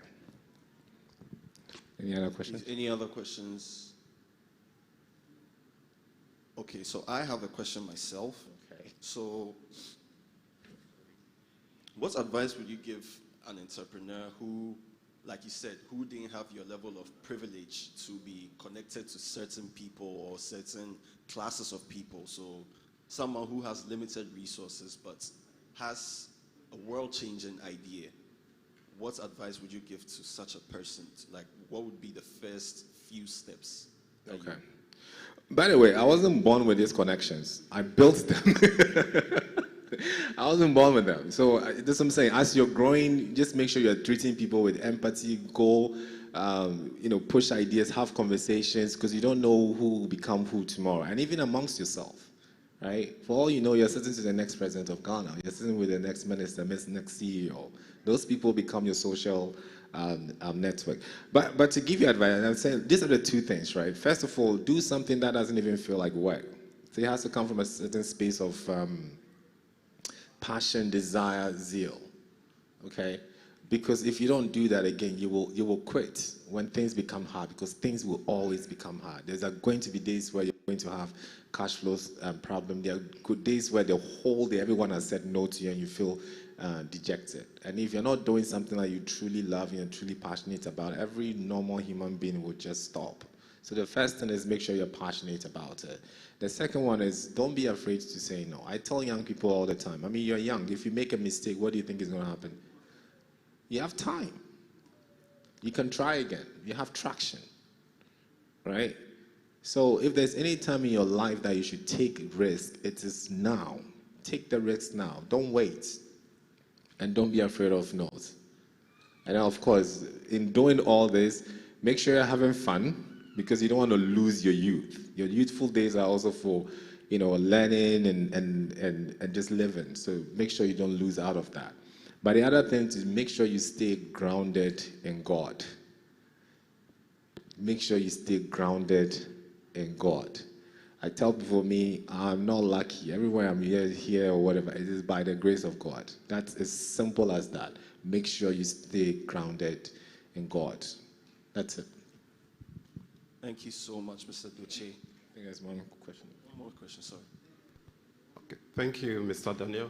Any other questions? Any other questions? Okay, so I have a question myself. Okay. So, what advice would you give an entrepreneur who, like you said, who didn't have your level of privilege to be connected to certain people or certain classes of people? So, someone who has limited resources but has a world-changing idea. What advice would you give to such a person? Like, what would be the first few steps? Okay. By the way, I wasn't born with these connections. I built them. I wasn't born with them. So that's what I'm saying. As you're growing, just make sure you're treating people with empathy. Go, push ideas, have conversations, because you don't know who will become who tomorrow. And even amongst yourself, right? For all you know, you're sitting to the next president of Ghana. You're sitting with the next minister, next CEO. Those people become your social network. But to give you advice, I'm saying these are the 2 things, right? First of all, do something that doesn't even feel like work. So it has to come from a certain space of passion, desire, zeal. Okay? Because if you don't do that again, you will quit when things become hard, because things will always become hard. There's going to be days where you're going to have cash flows problem. There are good days where the whole day everyone has said no to you and you feel dejected. And if you're not doing something that you truly love and truly passionate about, every normal human being will just stop. So the first thing is make sure you're passionate about it. The second one is don't be afraid to say no. I tell young people all the time, I mean, you're young. If you make a mistake, what do you think is going to happen? You have time. You can try again. You have traction, right? So if there's any time in your life that you should take risk, it is now. Take the risk now. Don't wait. And don't be afraid of no's. And then, of course, in doing all this, make sure you're having fun, because you don't want to lose your youth. Your youthful days are also for, learning and just living. So make sure you don't lose out of that. But the other thing is make sure you stay grounded in God. Make sure you stay grounded in God. I tell people, I'm not lucky. Everywhere I'm here or whatever, it is by the grace of God. That's as simple as that. Make sure you stay grounded in God. That's it. Thank you so much, Mr. Dotse. I think there's one question. One more question, sorry. Okay. Thank you, Mr. Daniel.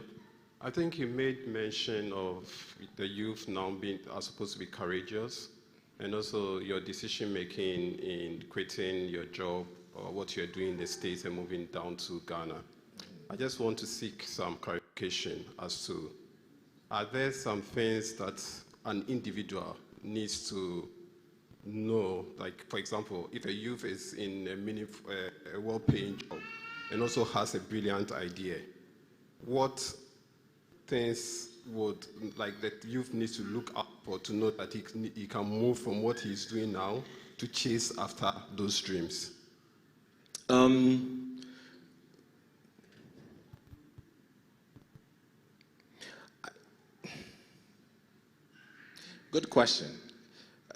I think you made mention of the youth now are supposed to be courageous, and also your decision making in quitting your job or what you're doing in the States and moving down to Ghana. I just want to seek some clarification as to, are there some things that an individual needs to know? Like, for example, if a youth is in a well-paying job and also has a brilliant idea, what things would the youth needs to look up for to know that he can move from what he's doing now to chase after those dreams? Good question.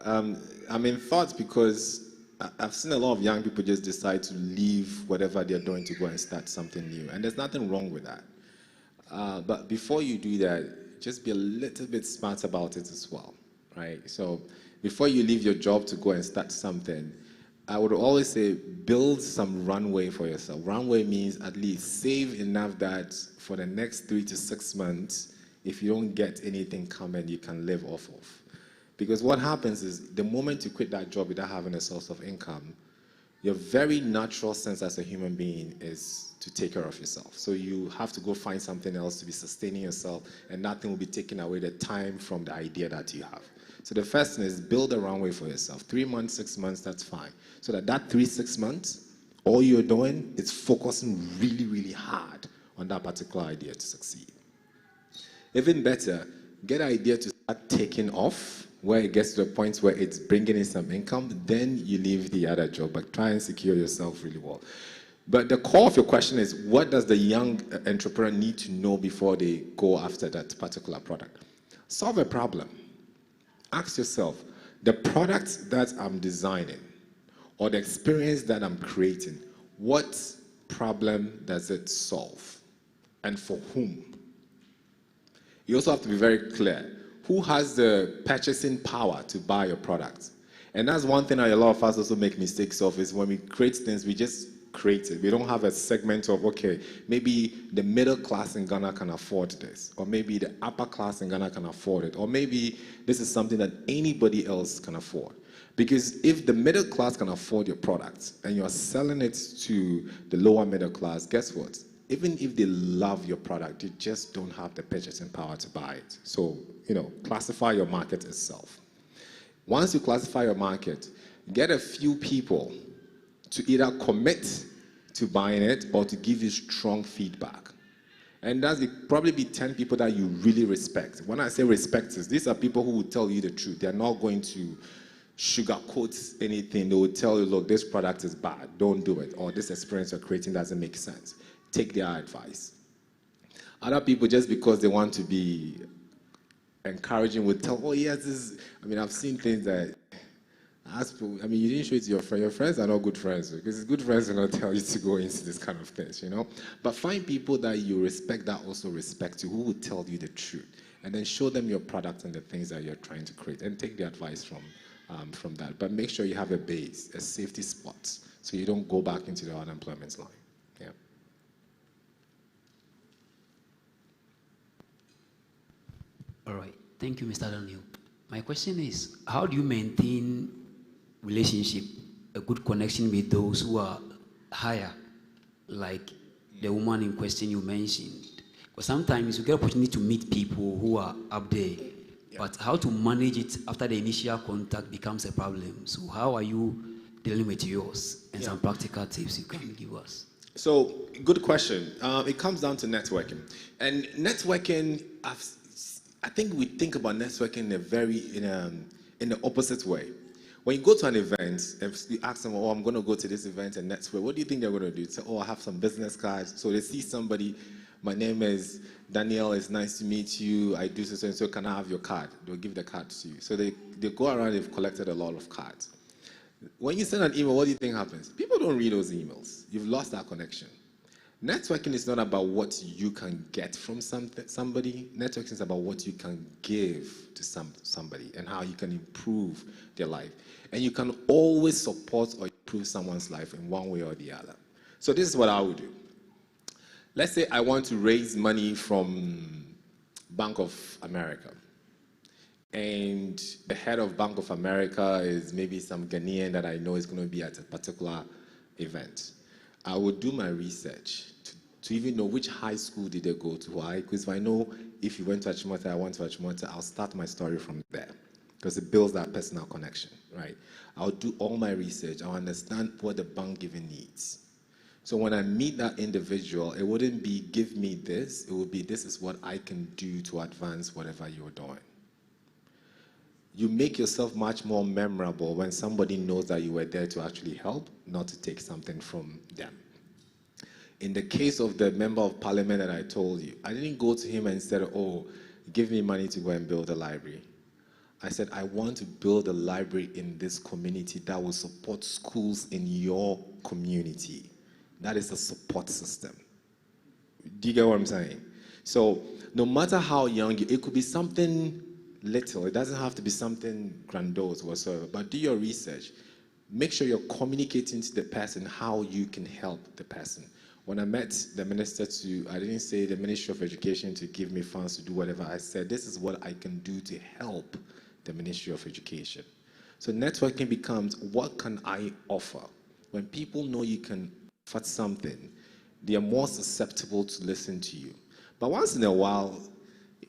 I'm in thoughts because I've seen a lot of young people just decide to leave whatever they're doing to go and start something new, and there's nothing wrong with that. But before you do that, just be a little bit smart about it as well, right? So before you leave your job to go and start something, I would always say build some runway for yourself. Runway means at least save enough that for the next 3 to 6 months, if you don't get anything coming, you can live off of. Because what happens is the moment you quit that job without having a source of income, your very natural sense as a human being is to take care of yourself. So you have to go find something else to be sustaining yourself, and nothing will be taking away the time from the idea that you have. So the first thing is build a runway for yourself. 3 months, 6 months, that's fine. So that 3, 6 months, all you're doing is focusing really, really hard on that particular idea to succeed. Even better, get an idea to start taking off, where it gets to the point where it's bringing in some income, then you leave the other job, but try and secure yourself really well. But the core of your question is, what does the young entrepreneur need to know before they go after that particular product? Solve a problem. Ask yourself, the product that I'm designing or the experience that I'm creating, what problem does it solve and for whom? You also have to be very clear. Who has the purchasing power to buy your product? And that's one thing that a lot of us also make mistakes of, is when we create things, we just create it. We don't have a segment of, okay, maybe the middle class in Ghana can afford this, or maybe the upper class in Ghana can afford it, or maybe this is something that anybody else can afford. Because if the middle class can afford your product and you're selling it to the lower middle class, guess what? Even if they love your product, you just don't have the purchasing power to buy it. So, classify your market itself. Once you classify your market, get a few people to either commit to buying it or to give you strong feedback. And that's probably be 10 people that you really respect. When I say respect, these are people who will tell you the truth. They're not going to sugarcoat anything. They will tell you, look, this product is bad, don't do it, or this experience you're creating doesn't make sense. Take their advice. Other people, just because they want to be encouraging, will tell, oh yes, I've seen things that, you didn't show it to your friend. Your friends are not good friends, because good friends will not tell you to go into this kind of things, But find people that you respect that also respect you, who will tell you the truth. and then show them your product and the things that you're trying to create, and take the advice from that. But make sure you have a base, a safety spot, so you don't go back into the unemployment line. Yeah. All right. Thank you, Mr. Daniel. My question is, how do you maintain relationship, a good connection with those who are higher, like the woman in question you mentioned? Because sometimes you get opportunity to meet people who are up there, but how to manage it after the initial contact becomes a problem. So how are you dealing with yours, and some practical tips you can give us? So, good question. It comes down to networking. And networking, I think we think about networking in the opposite way. When you go to an event, if you ask them, oh, I'm going to go to this event and network, what do you think they're going to do? Say, oh, I have some business cards. So they see somebody, my name is Daniel, it's nice to meet you, I do so and so, can I have your card? They'll give the card to you. So they go around, they've collected a lot of cards. When you send an email, what do you think happens? People don't read those emails. You've lost that connection. Networking is not about what you can get from somebody. Networking is about what you can give to somebody and how you can improve their life. And you can always support or improve someone's life in one way or the other. So this is what I would do. Let's say I want to raise money from Bank of America. And the head of Bank of America is maybe some Ghanaian that I know is going to be at a particular event. I would do my research to even know which high school did they go to. Why? Because if I know if you went to Achimota, I went to Achimota, I'll start my story from there. Because it builds that personal connection, right? I'll do all my research. I'll understand what the bank even needs. So when I meet that individual, it wouldn't be give me this. It would be this is what I can do to advance whatever you're doing. You make yourself much more memorable when somebody knows that you were there to actually help, not to take something from them. In the case of the member of parliament that I told you, I didn't go to him and said, oh, give me money to go and build a library. I said, I want to build a library in this community that will support schools in your community. That is a support system. Do you get what I'm saying? So no matter how young you, it could be something little. It doesn't have to be something grandiose whatsoever, but do your research. Make sure you're communicating to the person how you can help the person. When I met the minister I didn't say the Ministry of Education to give me funds to do whatever. I said, this is what I can do to help the Ministry of Education. So networking becomes, what can I offer? When people know you can offer something, they are more susceptible to listen to you. But once in a while,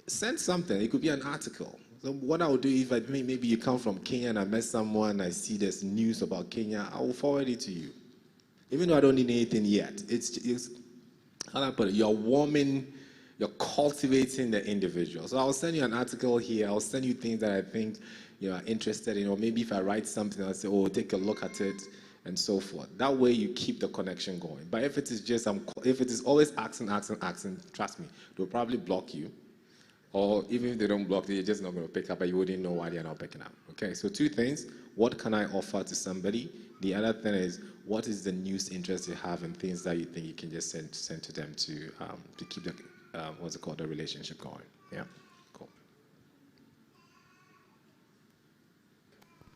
send something. It could be an article. So what I would do if maybe you come from Kenya and I met someone, I see there's news about Kenya, I will forward it to you. Even though I don't need anything yet. It's how do I put it? You're cultivating the individual. So I'll send you an article here. I'll send you things that I think you are interested in. Or maybe if I write something, I'll say, oh, take a look at it, and so forth. That way you keep the connection going. But if it is just, if it is always asking, trust me, they'll probably block you. Or even if they don't block you, you're just not going to pick up, but you wouldn't know why they're not picking up. Okay, so two things. What can I offer to somebody? The other thing is, what is the news interest you have in things that you think you can just send to them to keep the, the relationship going? Yeah, cool.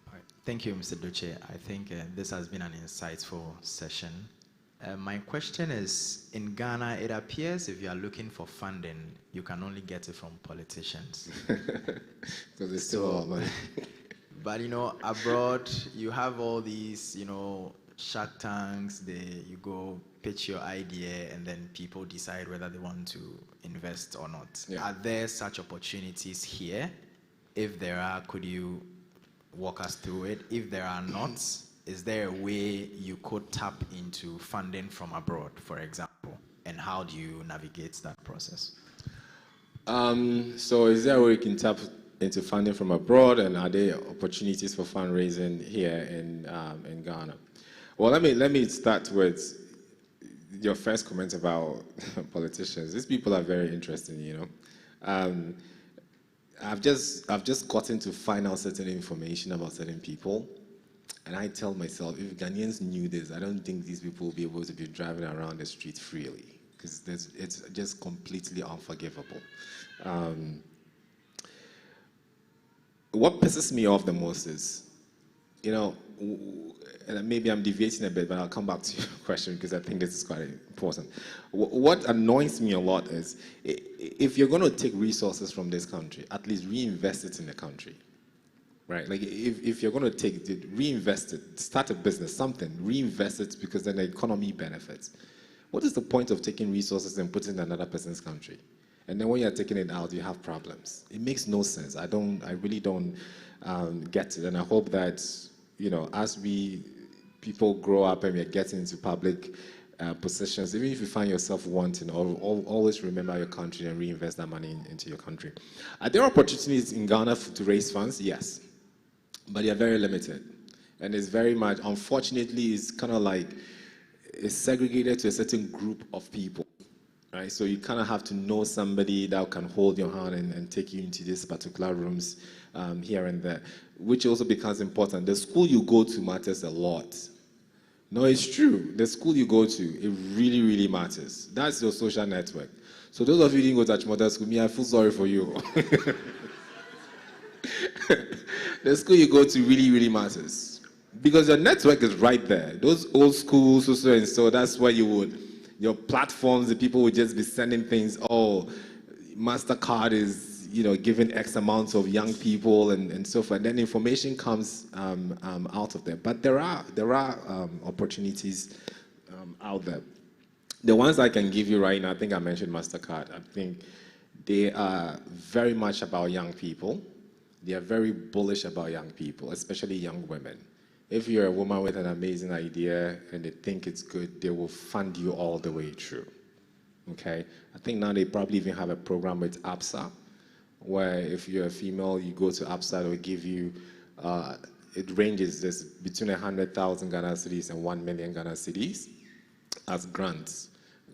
All right. Thank you, Mr. Dotse. I think this has been an insightful session. My question is, in Ghana, it appears if you are looking for funding, you can only get it from politicians. Because it's still all money. But, abroad, you have all these, Shark Tanks, you go pitch your idea, and then people decide whether they want to invest or not. Yeah. Are there such opportunities here? If there are, could you walk us through it? If there are not, is there a way you could tap into funding from abroad, for example? And how do you navigate that process? So is there a way you can tap into funding from abroad, and are there opportunities for fundraising here in Ghana? Well, let me start with your first comment about politicians. These people are very interesting, I've just gotten to find out certain information about certain people, and I tell myself, if Ghanaians knew this, I don't think these people will be able to be driving around the street freely, because it's just completely unforgivable. what pisses me off the most is, and maybe I'm deviating a bit, but I'll come back to your question because I think this is quite important. What annoys me a lot is if you're going to take resources from this country, at least reinvest it in the country, right? Like if you're going to take it, reinvest it, start a business, something, reinvest it because then the economy benefits. What is the point of taking resources and putting it in another person's country? And then when you're taking it out, you have problems. It makes no sense. I really don't get it. And I hope that, as people grow up and we're getting into public positions, even if you find yourself wanting, always remember your country and reinvest that money into your country. Are there opportunities in Ghana to raise funds? Yes. But they're very limited. And it's very much, unfortunately, it's kind of like, it's segregated to a certain group of people. Right, so you kind of have to know somebody that can hold your hand and take you into these particular rooms here and there, which also becomes important. The school you go to matters a lot. No, it's true. The school you go to, it really, really matters. That's your social network. So those of you who didn't go to Achimota school, I feel sorry for you. The school you go to really, really matters. Because your network is right there. Those old schools, and so that's where your platforms, the people would just be sending things, MasterCard is, giving X amounts of young people and so forth. And then information comes out of there. But there are opportunities out there. The ones I can give you right now, I think I mentioned MasterCard. I think they are very much about young people. They are very bullish about young people, especially young women. If you're a woman with an amazing idea and they think it's good, they will fund you all the way through, okay? I think now they probably even have a program with APSA, where if you're a female, you go to APSA, they'll give you, it ranges between 100,000 Ghana cedis and 1 million Ghana cedis as grants.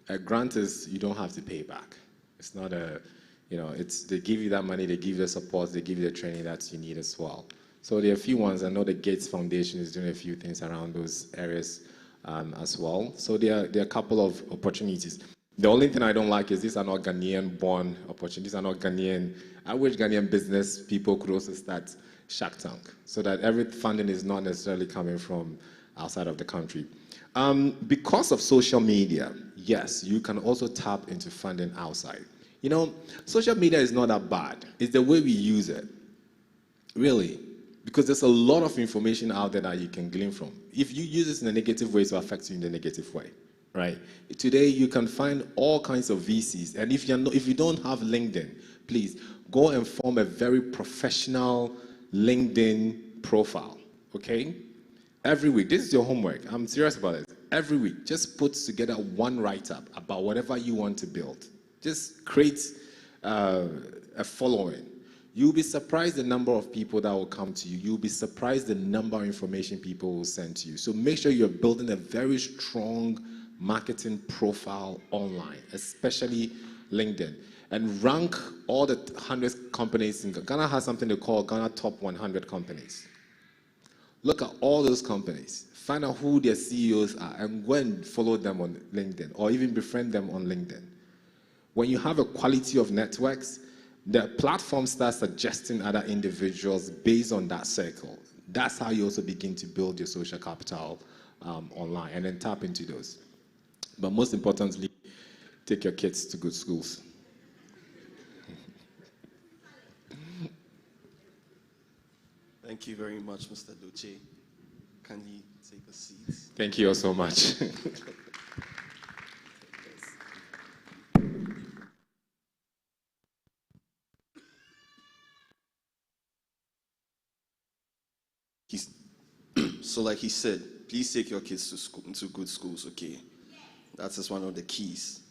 A grant is, you don't have to pay back. It's not they give you that money, they give you the support, they give you the training that you need as well. So there are a few ones. I know the Gates Foundation is doing a few things around those areas as well. So there are a couple of opportunities. The only thing I don't like is these are not Ghanaian-born opportunities. These are not Ghanaian. I wish Ghanaian business people could also start Shark Tank so that every funding is not necessarily coming from outside of the country. Because of social media, yes, you can also tap into funding outside. Social media is not that bad. It's the way we use it, really. Because there's a lot of information out there that you can glean from. If you use it in a negative way, it will affect you in a negative way, right? Today, you can find all kinds of VCs. And if you don't have LinkedIn, please go and form a very professional LinkedIn profile, okay? Every week, this is your homework. I'm serious about it. Every week, just put together one write-up about whatever you want to build. Just create a following. You'll be surprised the number of people that will come to you. You'll be surprised the number of information people will send to you. So make sure you're building a very strong marketing profile online, especially LinkedIn. And rank all the 100 companies. Ghana has something they call Ghana Top 100 Companies. Look at all those companies. Find out who their CEOs are and go and follow them on LinkedIn or even befriend them on LinkedIn. When you have a quality of networks, the platform starts suggesting other individuals based on that circle. That's how you also begin to build your social capital online and then tap into those. But most importantly, take your kids to good schools. Thank you very much, Mr. Dotse. Kindly take a seat. Thank you all so much. So like he said, please take your kids to school, to good schools, okay? That is one of the keys.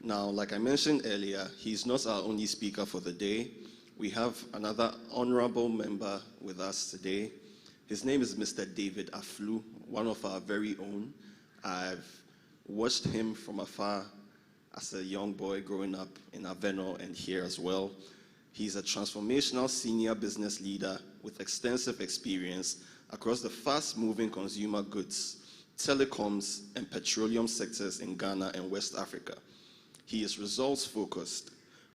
Now, like I mentioned earlier, he's not our only speaker for the day. We have another honorable member with us today. His name is Mr. David Afflu, one of our very own. I've watched him from afar as a young boy growing up in Aveno and here as well. He's a transformational senior business leader with extensive experience across the fast-moving consumer goods, telecoms, and petroleum sectors in Ghana and West Africa. He is results-focused,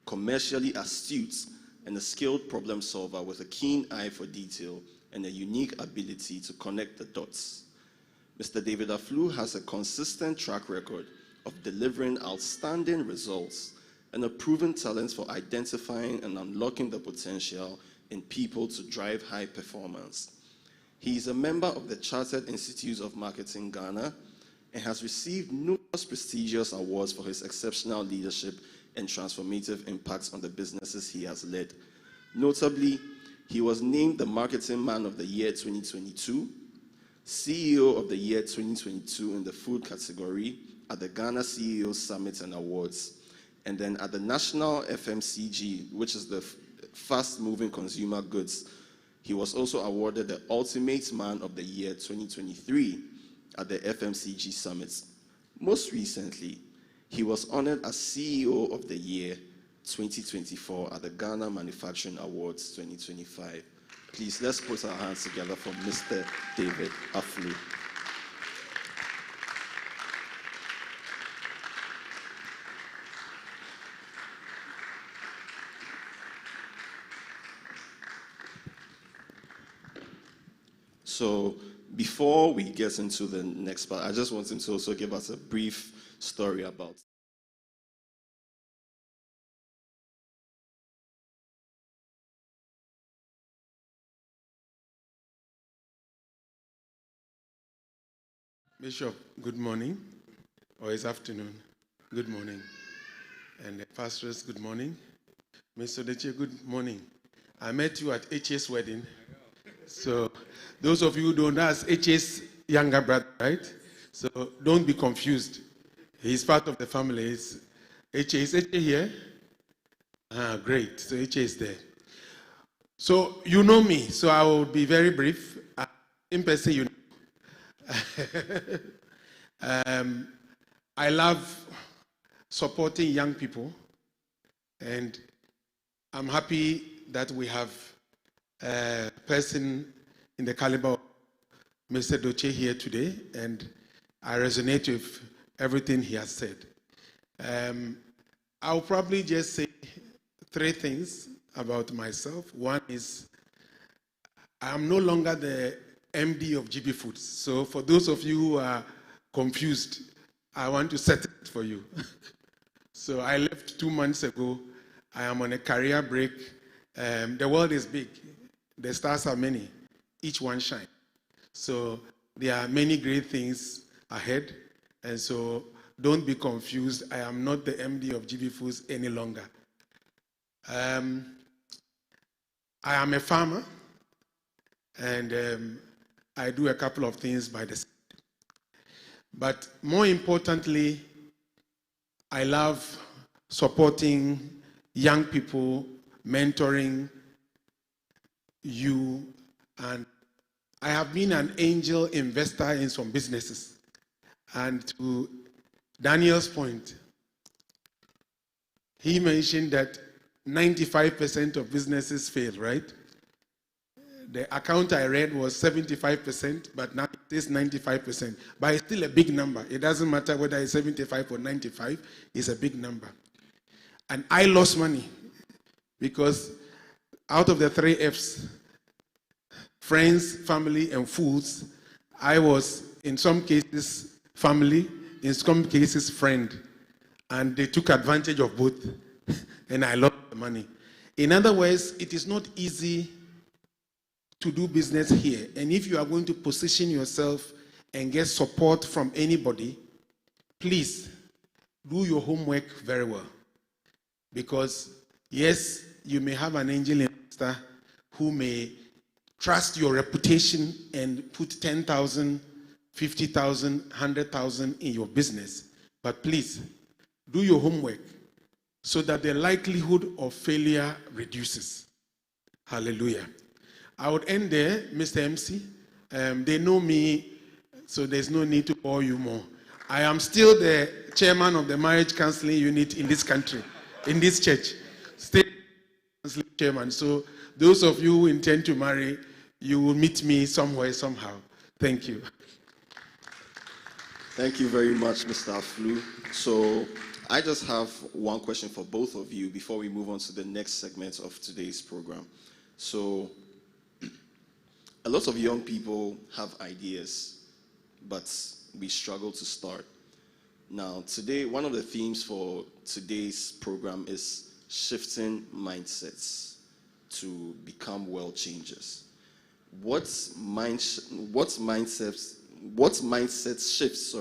commercially astute, and a skilled problem solver with a keen eye for detail and a unique ability to connect the dots. Mr. David Afflu has a consistent track record of delivering outstanding results and a proven talent for identifying and unlocking the potential in people to drive high performance. He is a member of the Chartered Institute of Marketing Ghana and has received numerous prestigious awards for his exceptional leadership and transformative impacts on the businesses he has led. Notably, he was named the Marketing Man of the Year 2022, CEO of the Year 2022 in the food category at the Ghana CEO Summit and Awards, and then at the National FMCG, which is the fast-moving consumer goods. He was also awarded the Ultimate Man of the Year 2023 at the FMCG Summit. Most recently, he was honored as CEO of the Year 2024 at the Ghana Manufacturing Awards 2025. Please, let's put our hands together for Mr. David Afflu. So before we get into the next part, I just want him to also give us a brief story about Bishop, good morning, or it's afternoon. Good morning. And the pastoress, good morning. Mr. Dotse, good morning. I met you at HA's wedding. So those of you who don't know, that's HA's younger brother, right? So don't be confused. He's part of the family. Is HA here? Ah, great. So HA is there. So you know me, so I will be very brief. In person, you know. I love supporting young people, and I'm happy that we have a person in the caliber of Mr. Dotse here today, and I resonate with everything he has said. I'll probably just say three things about myself. One is I'm no longer the MD of GB Foods. So for those of you who are confused, I want to set it for you. So I left 2 months ago. I am on a career break. The world is big. The stars are many. Each one shine. So there are many great things ahead. And so don't be confused. I am not the MD of GB Foods any longer. I am a farmer. And I do a couple of things by the side. But more importantly, I love supporting young people, mentoring you, and I have been an angel investor in some businesses. And to Daniel's point, he mentioned that 95% of businesses fail, right? The account I read was 75%, but now it is 95%. But it's still a big number. It doesn't matter whether it's 75 or 95, it's a big number. And I lost money because out of the 3 F's, friends, family, and fools, I was, in some cases, family, in some cases, friend. And they took advantage of both, and I lost the money. In other words, it is not easy to do business here. And if you are going to position yourself and get support from anybody, please do your homework very well. Because yes, you may have an angel investor who may trust your reputation and put 10,000, 50,000, 100,000 in your business. But please do your homework so that the likelihood of failure reduces. Hallelujah. I would end there, Mr. MC. They know me, so there's no need to bore you more. I am still the chairman of the marriage counseling unit in this country, in this church. Still counseling chairman. So those of you who intend to marry, you will meet me somewhere, somehow. Thank you. Thank you very much, Mr. Afflu. So I just have one question for both of you before we move on to the next segment of today's program. So, a lot of young people have ideas, but we struggle to start. Now, today, one of the themes for today's program is shifting mindsets to become world changers. What mindset shifts,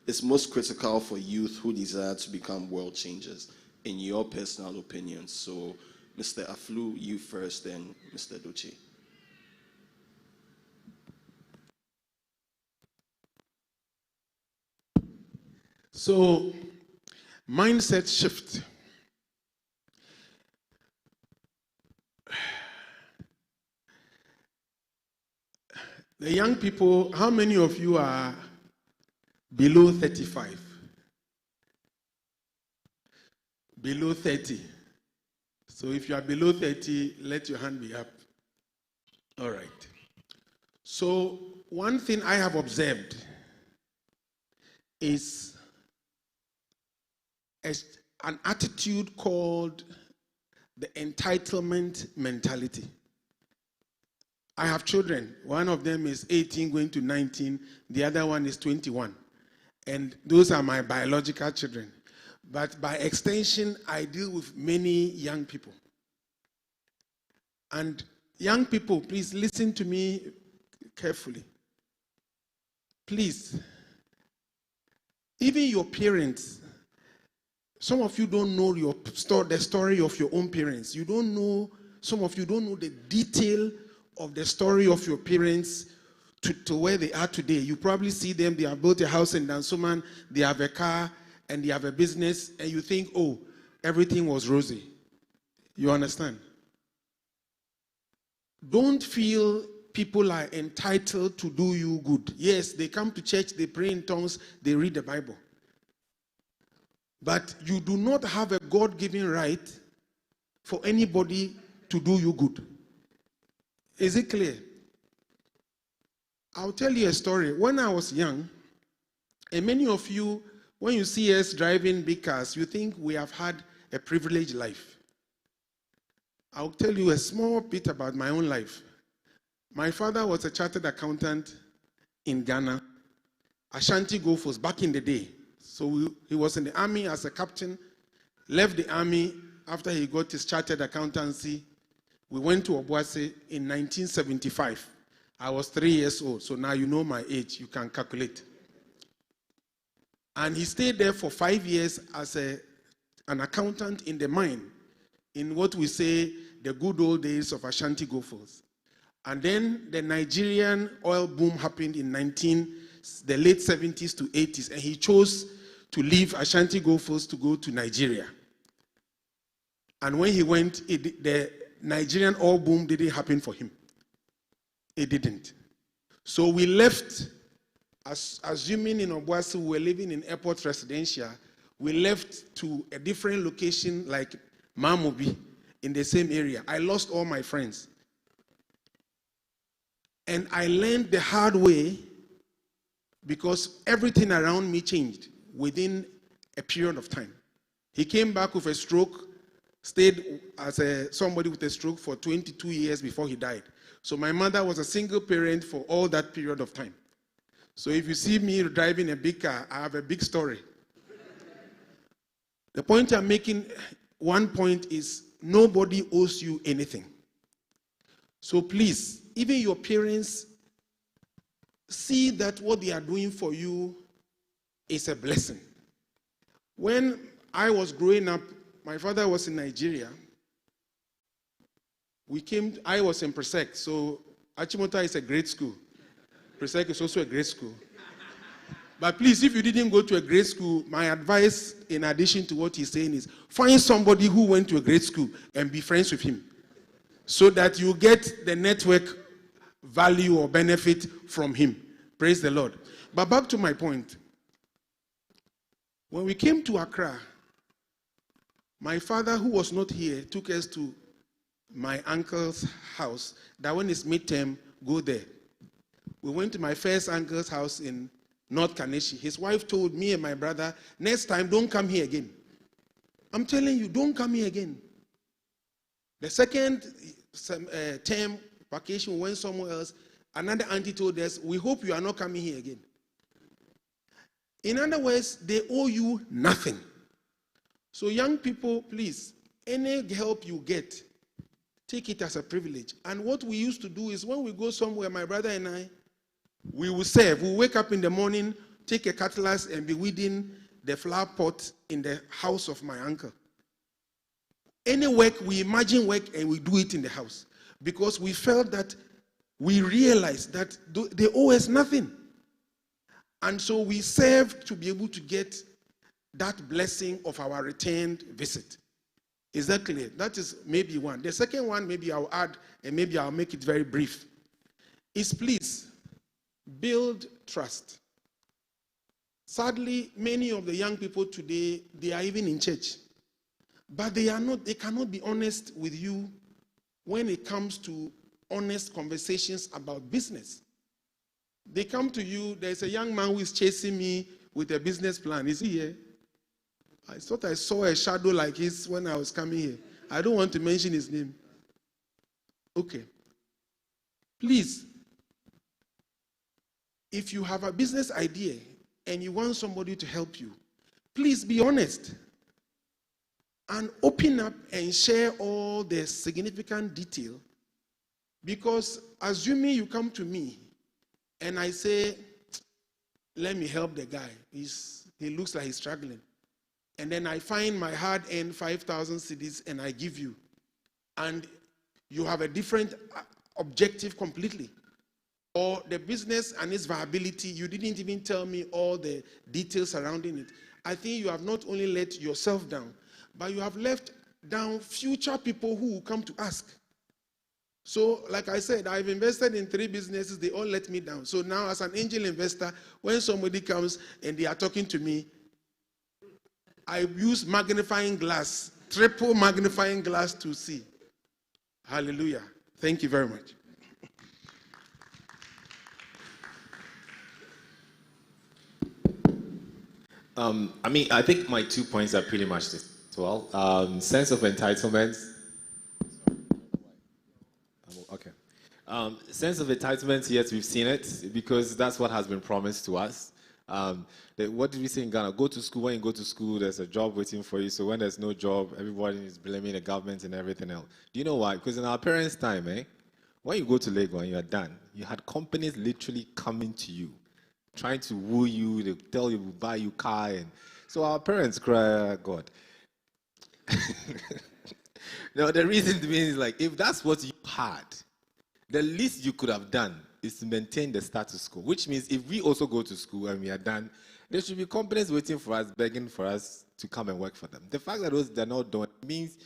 is most critical for youth who desire to become world changers, in your personal opinion? So, Mr. Afflu, you first, then Mr. Dotse. So, mindset shift. The young people, how many of you are below 35? Below 30. So if you are below 30, let your hand be up. All right. So one thing I have observed is an attitude called the entitlement mentality. I have children. One of them is 18 going to 19. The other one is 21. And those are my biological children. But by extension, I deal with many young people. And young people, please listen to me carefully. Please. Even your parents, some of you don't know the story of your own parents. You don't know, some of you don't know the detail of the story of your parents to where they are today. You probably see them, they have built a house in Dansoman, they have a car, and they have a business, and you think, oh, everything was rosy. You understand? Don't feel people are entitled to do you good. Yes, they come to church, they pray in tongues, they read the Bible. But you do not have a God-given right for anybody to do you good. Is it clear? I'll tell you a story. When I was young, and many of you, when you see us driving big cars, you think we have had a privileged life. I'll tell you a small bit about my own life. My father was a chartered accountant in Ghana, Ashanti Gophers, back in the day. So he was in the army as a captain, left the army after he got his chartered accountancy. We went to Obuasi in 1975. I was 3 years old, so now you know my age. You can calculate. And he stayed there for 5 years as an accountant in the mine, in what we say the good old days of Ashanti Gophers. And then the Nigerian oil boom happened in the late 70s to 80s, and he chose to leave Ashanti Gophers to go to Nigeria. And when he went, the Nigerian oil boom didn't happen for him. It didn't. So we left, assuming in Obuasi we were living in airport residential, we left to a different location like Mamobi in the same area. I lost all my friends. And I learned the hard way because everything around me changed within a period of time. He came back with a stroke, stayed as somebody with a stroke for 22 years before he died. So my mother was a single parent for all that period of time. So if you see me driving a big car, I have a big story. The point I'm making, one point is nobody owes you anything. So please, even your parents, see that what they are doing for you is a blessing. When I was growing up, my father was in Nigeria. I was in Presec, so Achimota is a great school. Presec is also a great school. But please, if you didn't go to a great school, my advice, in addition to what he's saying, is find somebody who went to a great school and be friends with him, so that you get the network value or benefit from him. Praise the Lord. But back to my point. When we came to Accra, my father, who was not here, took us to my uncle's house, that when it's midterm, go there. We went to my first uncle's house in North Kaneshi. His wife told me and my brother, next time, don't come here again. I'm telling you, don't come here again. The second term vacation, we went somewhere else. Another auntie told us, we hope you are not coming here again. In other words, they owe you nothing. So young people, please, any help you get, take it as a privilege. And what we used to do is when we go somewhere, my brother and I, we will serve. We'll wake up in the morning, take a cutlass and be weeding the flower pot in the house of my uncle. Any work, we imagine work and we do it in the house. Because we felt that we realized that they owe us nothing. And so we serve to be able to get that blessing of our returned visit. Is that clear? That is maybe one. The second one, maybe I'll add, and maybe I'll make it very brief, is please build trust. Sadly, many of the young people today, they are even in church, but they cannot be honest with you when it comes to honest conversations about business. They come to you, there's a young man who is chasing me with a business plan. Is he here? I thought I saw a shadow like his when I was coming here. I don't want to mention his name. Okay. Please, if you have a business idea and you want somebody to help you, please be honest and open up and share all the significant detail. Because assuming you come to me and I say, let me help the guy, he looks like he's struggling. And then I find my hard-earned 5,000 cedis and I give you. And you have a different objective completely. Or the business and its viability, you didn't even tell me all the details surrounding it. I think you have not only let yourself down, but you have left down future people who will come to ask. So, like I said, I've invested in 3 businesses, they all let me down. So now as an angel investor, when somebody comes and they are talking to me, I use magnifying glass, triple magnifying glass to see. Hallelujah. Thank you very much. I think my 2 points are pretty much this as well. Sense of entitlement. Okay. Sense of entitlement, yes, we've seen it because that's what has been promised to us. What did we say in Ghana? Go to school. When you go to school, there's a job waiting for you. So when there's no job, everybody is blaming the government and everything else. Do you know why? Because in our parents' time, when you go to Lagos and you're done, you had companies literally coming to you, trying to woo you. They tell you, we'll buy you car. And so our parents cry, God. Now, the reason to me is like, if that's what you had, the least you could have done is to maintain the status quo, which means if we also go to school and we are done, there should be companies waiting for us, begging for us to come and work for them. The fact that they're not doing it means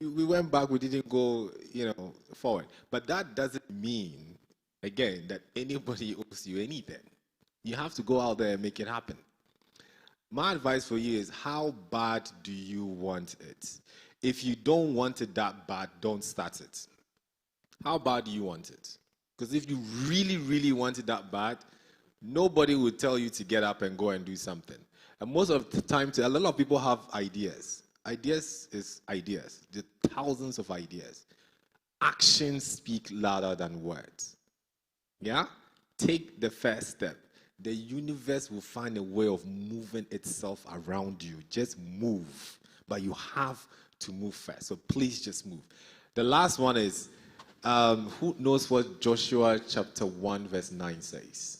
we went back, we didn't go, forward. But that doesn't mean, again, that anybody owes you anything. You have to go out there and make it happen. My advice for you is, how bad do you want it? If you don't want it that bad, don't start it. How bad do you want it? Because if you really, really want it that bad, nobody will tell you to get up and go and do something. And most of the time, a lot of people have ideas. Ideas is ideas. There are thousands of ideas. Actions speak louder than words. Yeah? Take the first step. The universe will find a way of moving itself around you. Just move. But you have to move first. So please just move. The last one is, who knows what Joshua chapter 1 verse 9 says?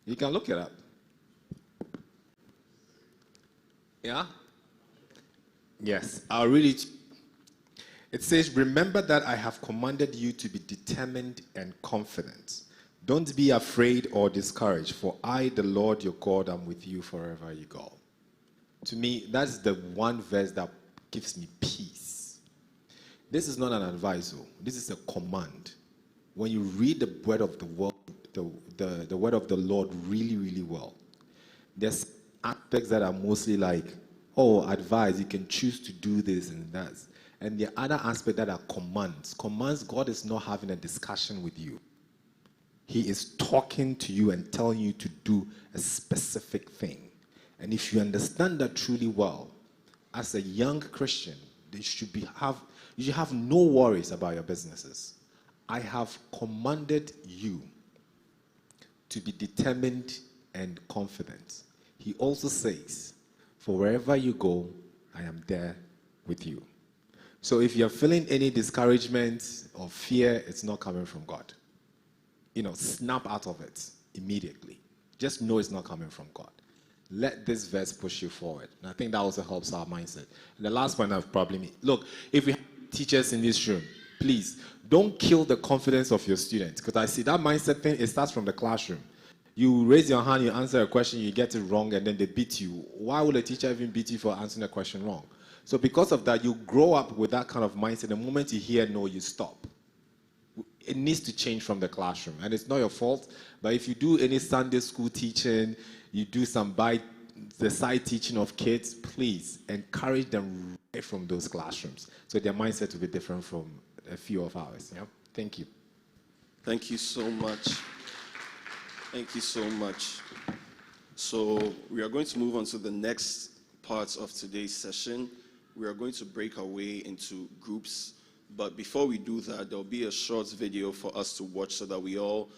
You can look it up. Yeah? Yes, I'll read it. It says, remember that I have commanded you to be determined and confident. Don't be afraid or discouraged, for I, the Lord your God, am with you wherever you go. To me, that's the one verse that gives me peace. This is not an advice, this is a command. When you read the word of the world, the word of the Lord really, really well, there's aspects that are mostly like, advice, you can choose to do this and that. And the other aspect that are commands. Commands, God is not having a discussion with you. He is talking to you and telling you to do a specific thing. And if you understand that truly well, as a young Christian, you should have no worries about your businesses. I have commanded you to be determined and confident. He also says, for wherever you go, I am there with you. So if you're feeling any discouragement or fear, it's not coming from God. Snap out of it immediately. Just know it's not coming from God. Let this verse push you forward. And I think that also helps our mindset. And the last point I've probably made. Look, if we have teachers in this room, please don't kill the confidence of your students. Because I see that mindset thing, it starts from the classroom. You raise your hand, you answer a question, you get it wrong, and then they beat you. Why would a teacher even beat you for answering a question wrong? So because of that, you grow up with that kind of mindset. The moment you hear no, you stop. It needs to change from the classroom. And it's not your fault, but if you do any Sunday school teaching, you do some the side teaching of kids, please encourage them right from those classrooms. So their mindset will be different from a few of ours. Yeah? Thank you. Thank you so much. Thank you so much. So we are going to move on to the next parts of today's session. We are going to break our way into groups. But before we do that, there'll be a short video for us to watch so that we all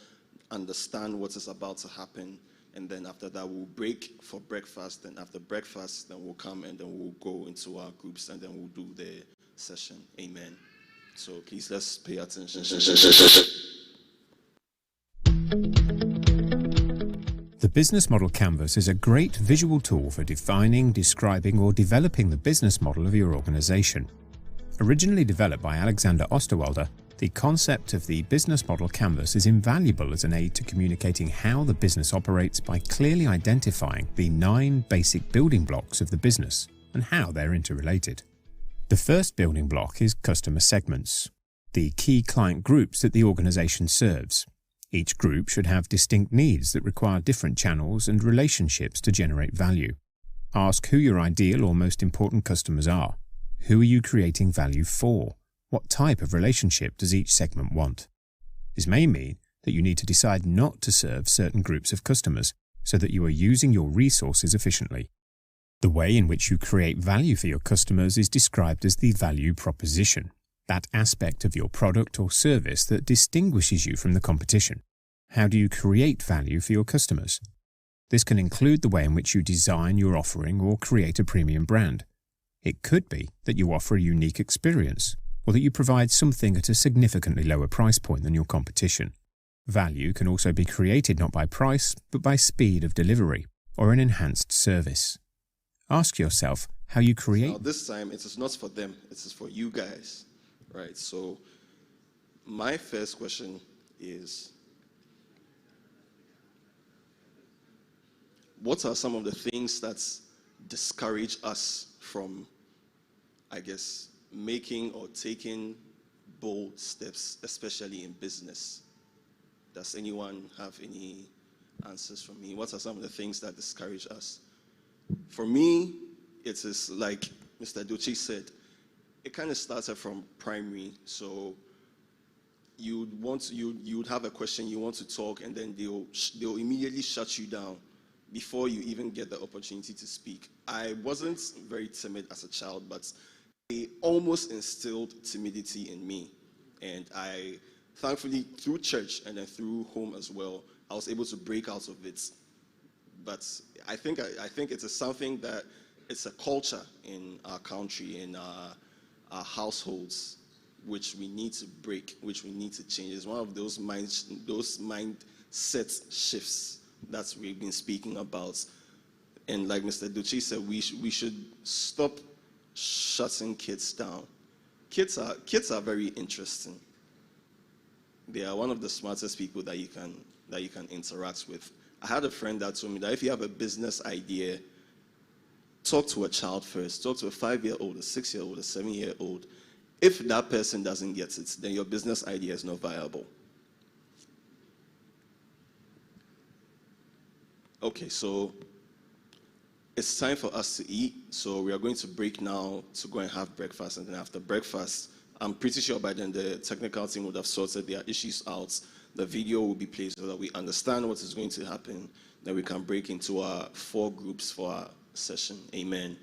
understand what is about to happen. And then after that, we'll break for breakfast. And after breakfast, then we'll come and then we'll go into our groups and then we'll do the session. Amen. So please, let's pay attention. The Business Model Canvas is a great visual tool for defining, describing, or developing the business model of your organization. Originally developed by Alexander Osterwalder, the concept of the Business Model Canvas is invaluable as an aid to communicating how the business operates by clearly identifying the 9 basic building blocks of the business and how they're interrelated. The first building block is customer segments, the key client groups that the organization serves. Each group should have distinct needs that require different channels and relationships to generate value. Ask who your ideal or most important customers are. Who are you creating value for? What type of relationship does each segment want? This may mean that you need to decide not to serve certain groups of customers so that you are using your resources efficiently. The way in which you create value for your customers is described as the value proposition, that aspect of your product or service that distinguishes you from the competition. How do you create value for your customers? This can include the way in which you design your offering or create a premium brand. It could be that you offer a unique experience, or that you provide something at a significantly lower price point than your competition. Value can also be created not by price, but by speed of delivery, or an enhanced service. Ask yourself how you create... Now this time, it is not for them, it is for you guys. Right, so my first question is, what are some of the things that discourage us from, making or taking bold steps, especially in business? Does anyone have any answers for me? What are some of the things that discourage us? For me, it is like Mr. Dotse said, it kind of started from primary. So you'd have a question, you want to talk, and then they'll immediately shut you down before you even get the opportunity to speak. I wasn't very timid as a child, but they almost instilled timidity in me. And I, thankfully, through church and then through home as well, I was able to break out of it. But I think it is something that it's a culture in our country, in our households, which we need to break, which we need to change. It's one of those mindset shifts that we've been speaking about. And like Mr. Dotse said, we should stop shutting kids down. Kids are very interesting. They are one of the smartest people that you can interact with. I had a friend that told me that if you have a business idea, talk to a child first. Talk to a 5-year-old, a 6-year-old, a 7-year-old. If that person doesn't get it, then your business idea is not viable. Okay, so it's time for us to eat. So we are going to break now to go and have breakfast. And then after breakfast, I'm pretty sure by then the technical team would have sorted their issues out. the video will be played so that we understand what is going to happen, then we can break into our 4 groups for our session. Amen.